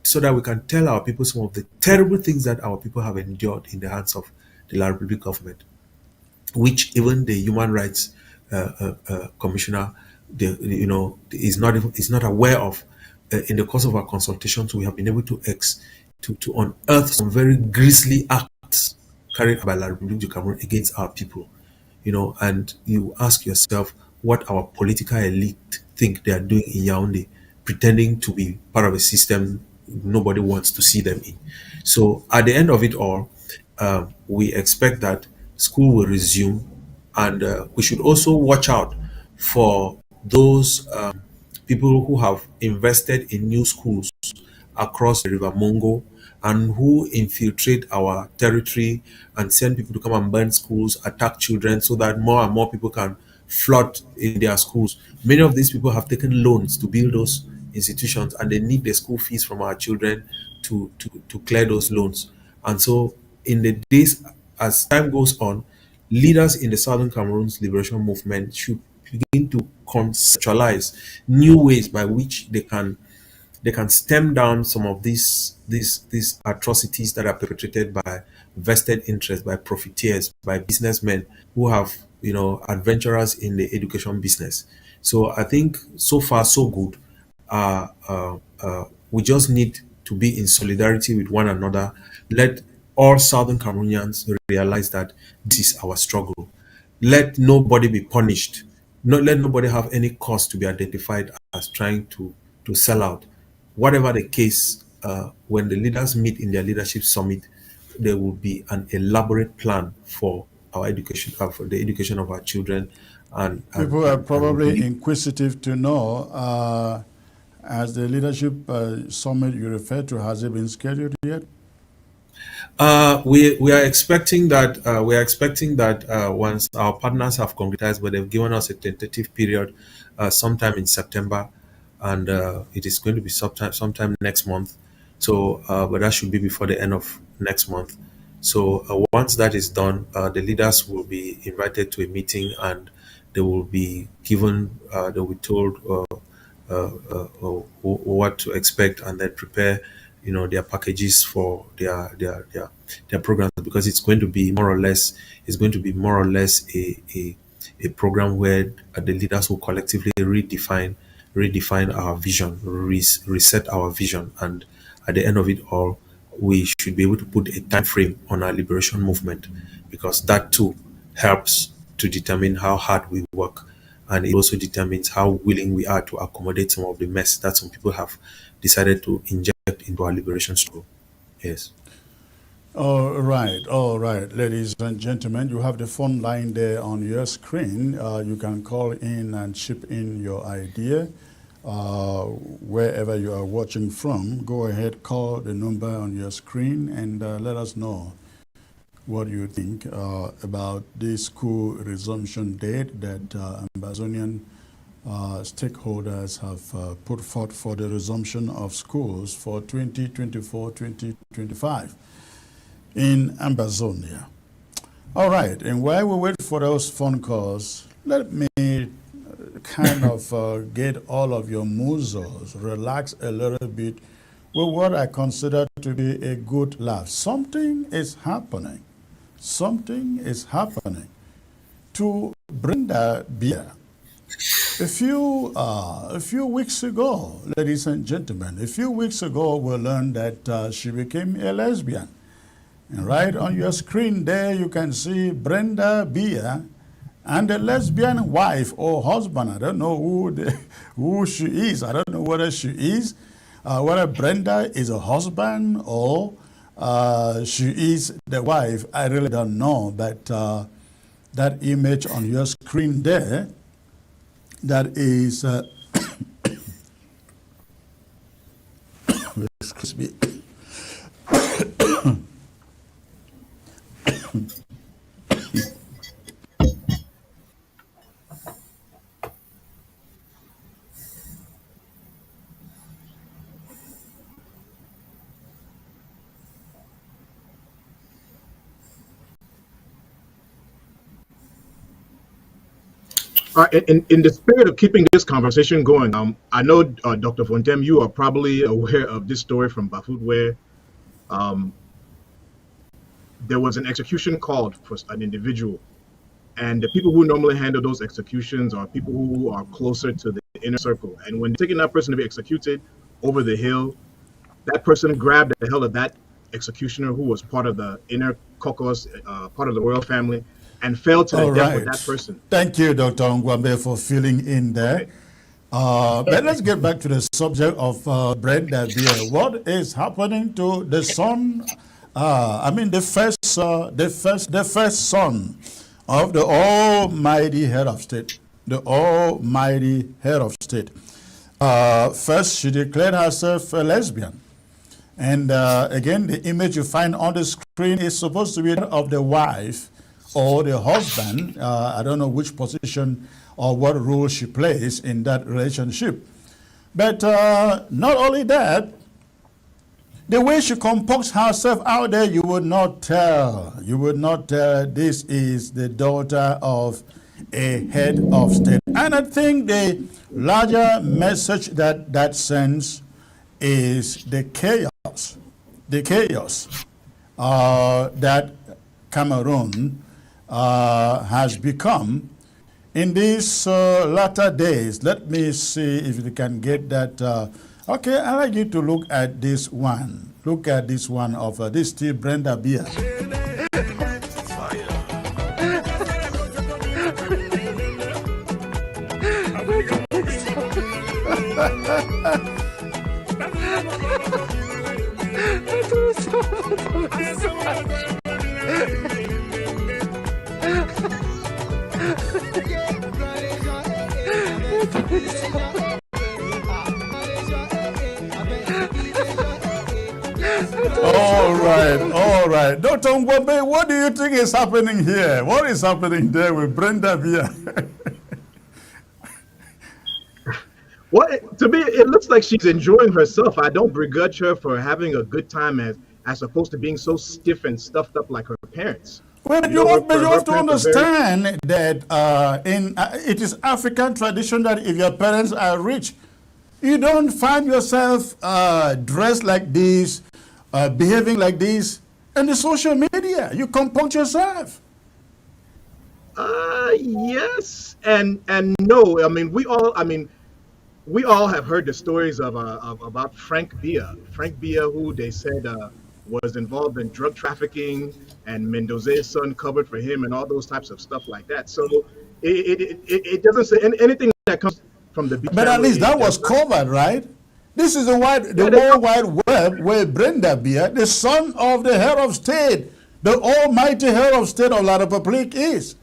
so that we can tell our people some of the terrible things that our people have endured in the hands of the La Republic government, which even the human rights commissioner, is not aware of. In the course of our consultations, we have been able to unearth some very grisly acts carried out by La République du Cameroon against our people. And you ask yourself what our political elite think they are doing in Yaoundé, pretending to be part of a system nobody wants to see them in. So at the end of it all, we expect that school will resume, and we should also watch out for those people who have invested in new schools across the River Mongo and who infiltrate our territory and send people to come and burn schools, attack children, so that more and more people can flood in their schools. Many of these people have taken loans to build those institutions, and they need the school fees from our children to clear those loans. And so, in the days as time goes on, leaders in the Southern Cameroon's liberation movement should begin to conceptualize new ways by which they can stem down some of these atrocities that are perpetrated by vested interests, by profiteers, by businessmen who have adventurers in the education business. So I think so far so good. We just need to be in solidarity with one another. Let all Southern Cameroonians realize that this is our struggle. Let nobody be punished. Not let nobody have any cause to be identified as trying to sell out. Whatever the case, when the leaders meet in their leadership summit, there will be an elaborate plan for our education, for the education of our children, and and, People are and, and we probably believe. inquisitive to know, as the leadership summit you referred to, has it been scheduled yet? We are expecting that once our partners have concretized, but they've given us a tentative period, sometime in September, and it is going to be sometime next month. So, but that should be before the end of next month. So once that is done, the leaders will be invited to a meeting, and they will be given, they will be told what to expect, and then prepare their packages for their programs, because it's going to be more or less a program where the leaders will collectively redefine our vision, reset our vision, and at the end of it all, we should be able to put a time frame on our liberation movement, because that too helps to determine how hard we work, and it also determines how willing we are to accommodate some of the mess that some people have decided to inject into our liberation struggle. Yes. All right, ladies and gentlemen, you have the phone line there on your screen. You can call in and chip in your idea. Wherever you are watching from, go ahead, call the number on your screen, and let us know what you think about this school resumption date that Amazonian stakeholders have put forth for the resumption of schools for 2024-2025 in Ambazonia. All right, and while we wait for those phone calls, let me kind of get all of your muzzles, relax a little bit with what I consider to be a good laugh. Something is happening. Something is happening to Brenda Beer. A few weeks ago, ladies and gentlemen, a few weeks ago, we learned that she became a lesbian. And right on your screen there, you can see Brenda Beer and a lesbian wife or husband. I don't know who she is. I don't know whether she is, whether Brenda is a husband or she is the wife. I really don't know. But that image on your screen there, that is, excuse me. In the spirit of keeping this conversation going, I know, Dr. Fontem, you are probably aware of this story from Bafut, where um, there was an execution called for an individual, and the people who normally handle those executions are people who are closer to the inner circle. And when taking that person to be executed over the hill, that person grabbed the hell of that executioner who was part of the inner caucus, part of the royal family, and fell to the All death with right. that person. Thank you, Dr. Ngwambe, for filling in there. Okay. But let's get back to the subject of Brenda Beer. What is happening to the son? The first son of the Almighty Head of State, the Almighty Head of State. First, she declared herself a lesbian. And again, the image you find on the screen is supposed to be that of the wife or the husband. I don't know which position or what role she plays in that relationship. But not only that, the way she composes herself out there, you would not tell. You would not tell this is the daughter of a head of state. And I think the larger message that sends is the chaos that Cameroon has become in these latter days. Let me see if you can get that. Okay, I'd like you to look at this one. Look at this one of this still Brenda Beer. All right. Dr. Ngwambe, what do you think is happening here? What is happening there with Brenda Beer? Well, to me, it looks like she's enjoying herself. I don't begrudge her for having a good time as opposed to being so stiff and stuffed up like her parents. Well, you have to understand that it is African tradition that if your parents are rich, you don't find yourself dressed like this, behaving like this in the social media. You comport yourself. Yes and no. We all have heard the stories of about Frank Bia. Frank Bia, who they said was involved in drug trafficking, and Mendoza's son covered for him, and all those types of stuff like that. So it doesn't say anything that comes from the. But at least that was covered, right? This is the World Wide Web where Brenda Beer, the son of the head of state, the almighty head of state of La République, is.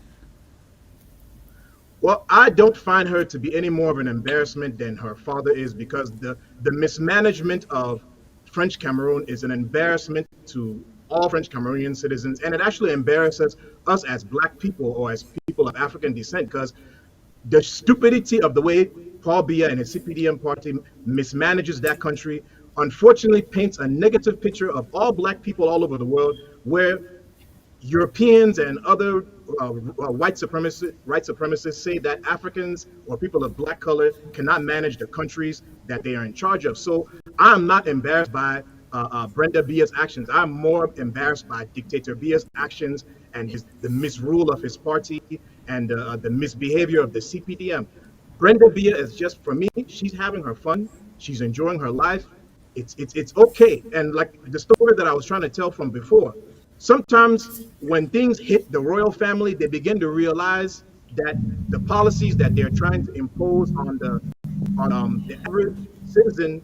Well, I don't find her to be any more of an embarrassment than her father is, because the mismanagement of French Cameroon is an embarrassment to all French Cameroonian citizens, and it actually embarrasses us as Black people or as people of African descent, because the stupidity of the way Paul Biya and his CPDM party mismanages that country unfortunately paints a negative picture of all Black people all over the world, where Europeans and other white supremacists say that Africans or people of Black color cannot manage the countries that they are in charge of. So I'm not embarrassed by Brenda Bia's actions. I'm more embarrassed by Dictator Bia's actions and the misrule of his party and the misbehavior of the CPDM. Brenda Bia is just, for me, she's having her fun. She's enjoying her life. It's okay. And like the story that I was trying to tell from before, sometimes when things hit the royal family, they begin to realize that the policies that they're trying to impose on the average citizen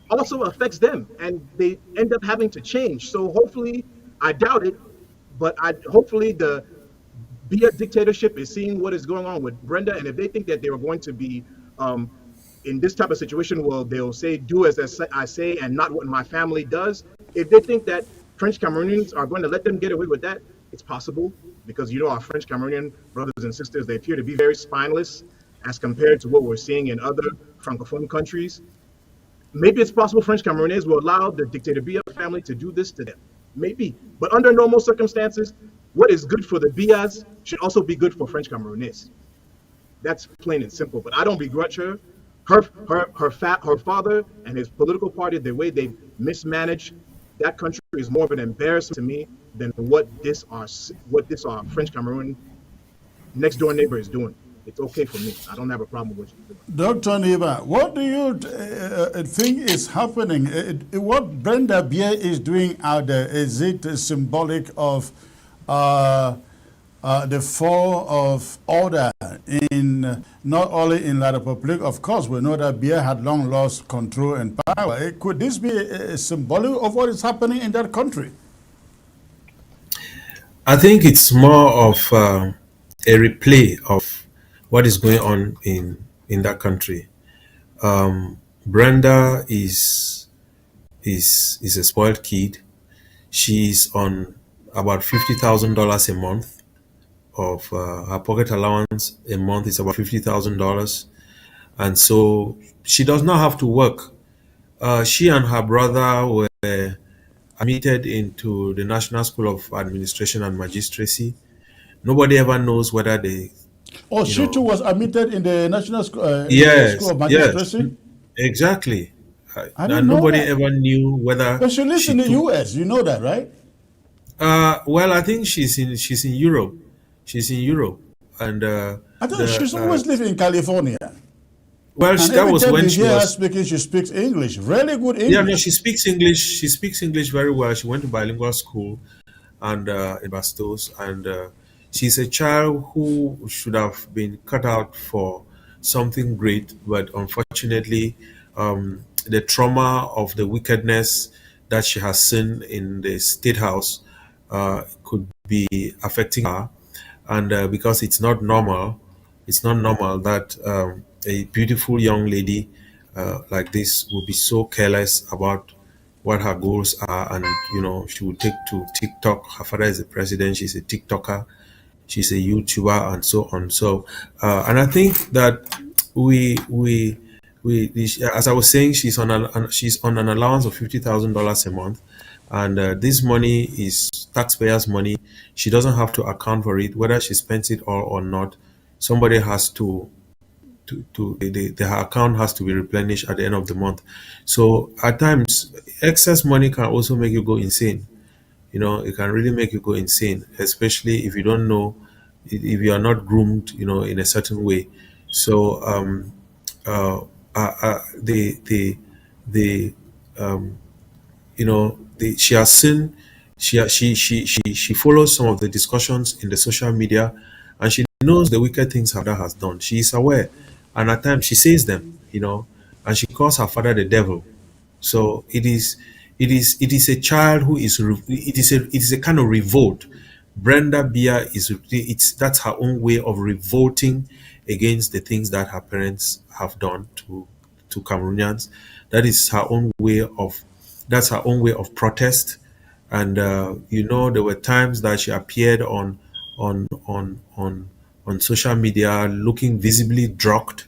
also affects them, and they end up having to change. So hopefully, I doubt it, but hopefully the Bia dictatorship is seeing what is going on with Brenda, and if they think that they were going to be in this type of situation, well, they'll say, do as I say and not what my family does. If they think that French Cameroonians are going to let them get away with that, it's possible, because our French Cameroonian brothers and sisters, they appear to be very spineless as compared to what we're seeing in other Francophone countries. Maybe it's possible French Cameroonese will allow the Dictator Bia family to do this to them. Maybe. But under normal circumstances, what is good for the Bias should also be good for French Cameroonese. That's plain and simple. But I don't begrudge her. Her father and his political party, the way they mismanage that country is more of an embarrassment to me than what this our French Cameroon next door neighbor is doing. It's okay for me. I don't have a problem with what she's doing. Dr. Niva, what do you think is happening? What Brenda Bia is doing out there, is it symbolic of the fall of order in not only in La Republique. Of course, we know that Biya had long lost control and power. Could this be a symbolic of what is happening in that country? I think it's more of a replay of what is going on in that country. Brenda is a spoiled kid. She's on about $50,000 a month of her pocket allowance a month is about $50,000, and so she does not have to work. She and her brother were admitted into the National School of Administration and Magistracy. Nobody ever knows whether they, Oh, you she too know, was admitted in the National School, in the School yes, of yes, Magistracy. exactly. I didn't And know nobody that. ever knew whether But she lives she in the took. U.S. You know that, right? Well, I think she's in Europe. She's in Europe, and I thought the she's always lived in California. well, And that every was time when you she hear her was. speaking, she speaks English, really good Yeah, no, English. she speaks English. She speaks English very well. She went to bilingual school and in Bastos, and she's a child who should have been cut out for something great, but unfortunately, the trauma of the wickedness that she has seen in the state house could be affecting her, and because it's not normal that a beautiful young lady like this will be so careless about what her goals are, and she will take to TikTok. Her father is the president. She's a TikToker. She's a YouTuber, and so on. So, and I think that we as I was saying, she's on an allowance of $50,000 a month, and this money is taxpayers' money. She doesn't have to account for it, whether she spends it all or not. Somebody has her account has to be replenished at the end of the month. So at times, excess money can also make you go insane. It can really make you go insane, especially if you don't know, if you are not groomed, in a certain way. So uh, the she has seen, she follows some of the discussions in the social media, and she knows the wicked things her father has done. She is aware, and at times she says them, and she calls her father the devil. So it is a child who is it is a kind of revolt. Brenda Bia that's her own way of revolting against the things that her parents have done to Cameroonians. That is her own way of that's her own way of protest. And there were times that she appeared on on on on social media looking visibly drugged,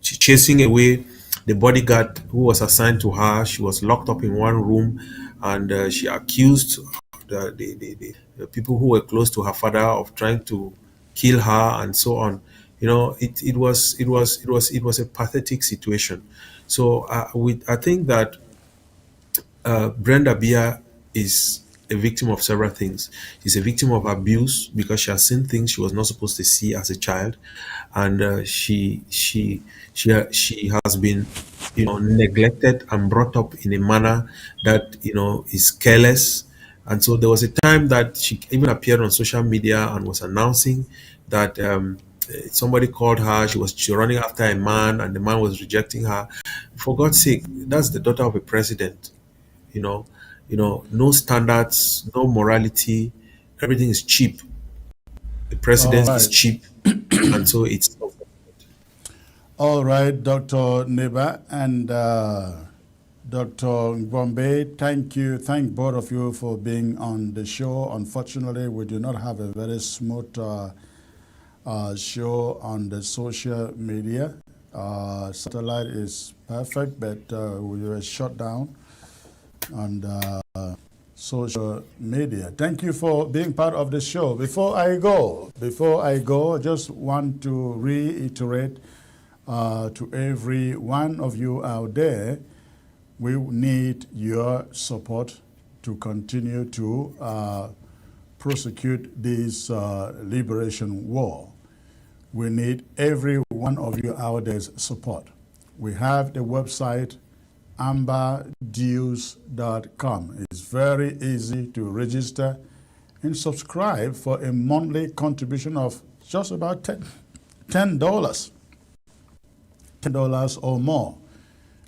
chasing away the bodyguard who was assigned to her. She was locked up in one room, and she accused the people who were close to her father of trying to kill her, and so on. It was a pathetic situation. So I think that Brenda Bia is a victim of several things. She's a victim of abuse because she has seen things she was not supposed to see as a child, and she has been, neglected and brought up in a manner that is careless. And so there was a time that she even appeared on social media and was announcing that somebody called her. She was running after a man, and the man was rejecting her. For God's sake, that's the daughter of a president. you know no standards, no morality. Everything is cheap. The All president is right. cheap, and so it's. All right, Dr. Neba and Dr. Bombay, thank you. Thank both of you for being on the show. Unfortunately, we do not have a very smooth show on the social media. Satellite is perfect, but we were shut down on social media. Thank you for being part of the show. Before I go, I just want to reiterate to every one of you out there, we need your support to continue to prosecute this liberation war. We need every one of you out there's support. We have the website amberdews.com. It's very easy to register and subscribe for a monthly contribution of just about $10. $10 or more.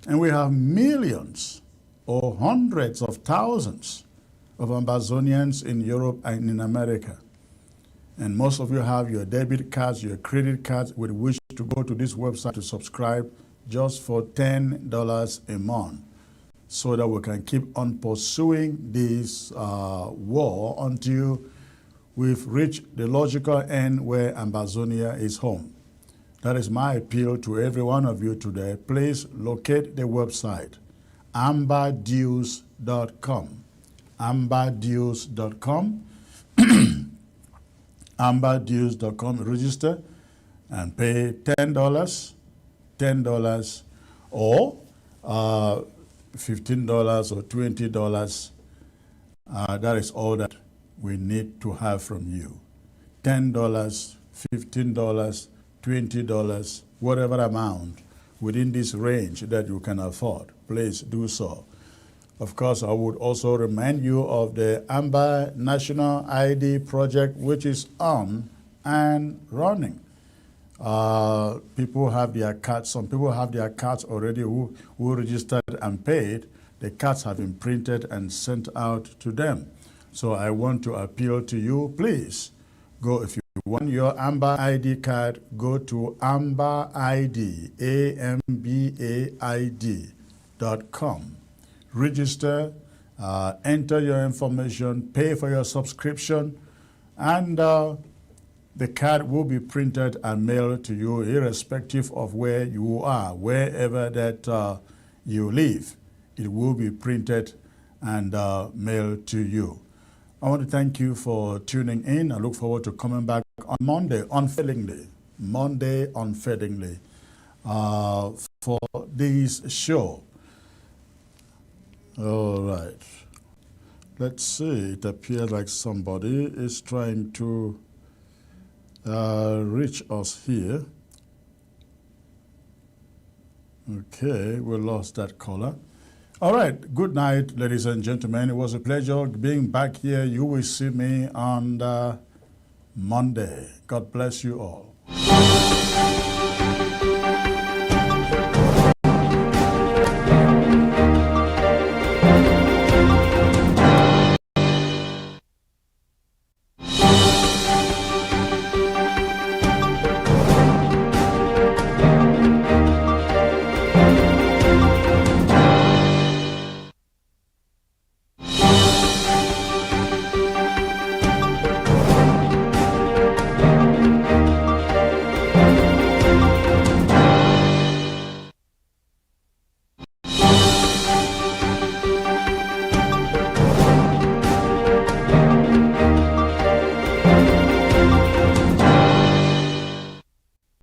And we have millions or hundreds of thousands of Amazonians in Europe and in America. And most of you have your debit cards, your credit cards with which to go to this website to subscribe just for $10 a month, so that we can keep on pursuing this war until we've reached the logical end where Amazonia is home. That is my appeal to every one of you today. Please locate the website, amberdews.com. amberdews.com. amberdews.com. Register and pay $10, or $15 or $20. That is all that we need to have from you. $10, $15, $20, whatever amount within this range that you can afford, please do so. Of course, I would also remind you of the Amber National ID project, which is on and running. People have their cards. Some people have their cards already who registered and paid. The cards have been printed and sent out to them. So I want to appeal to you, please go, if you want your Amber ID card, go to amberid, ambaid.com. Register, enter your information, pay for your subscription, and the card will be printed and mailed to you irrespective of where you are, wherever that you live. It will be printed and mailed to you. I want to thank you for tuning in. I look forward to coming back on Monday, unfailingly, for this show. All right. Let's see. It appears like somebody is trying to reach us here. Okay, we lost that caller. All right, good night, ladies and gentlemen. It was a pleasure being back here. You will see me on Monday. God bless you all.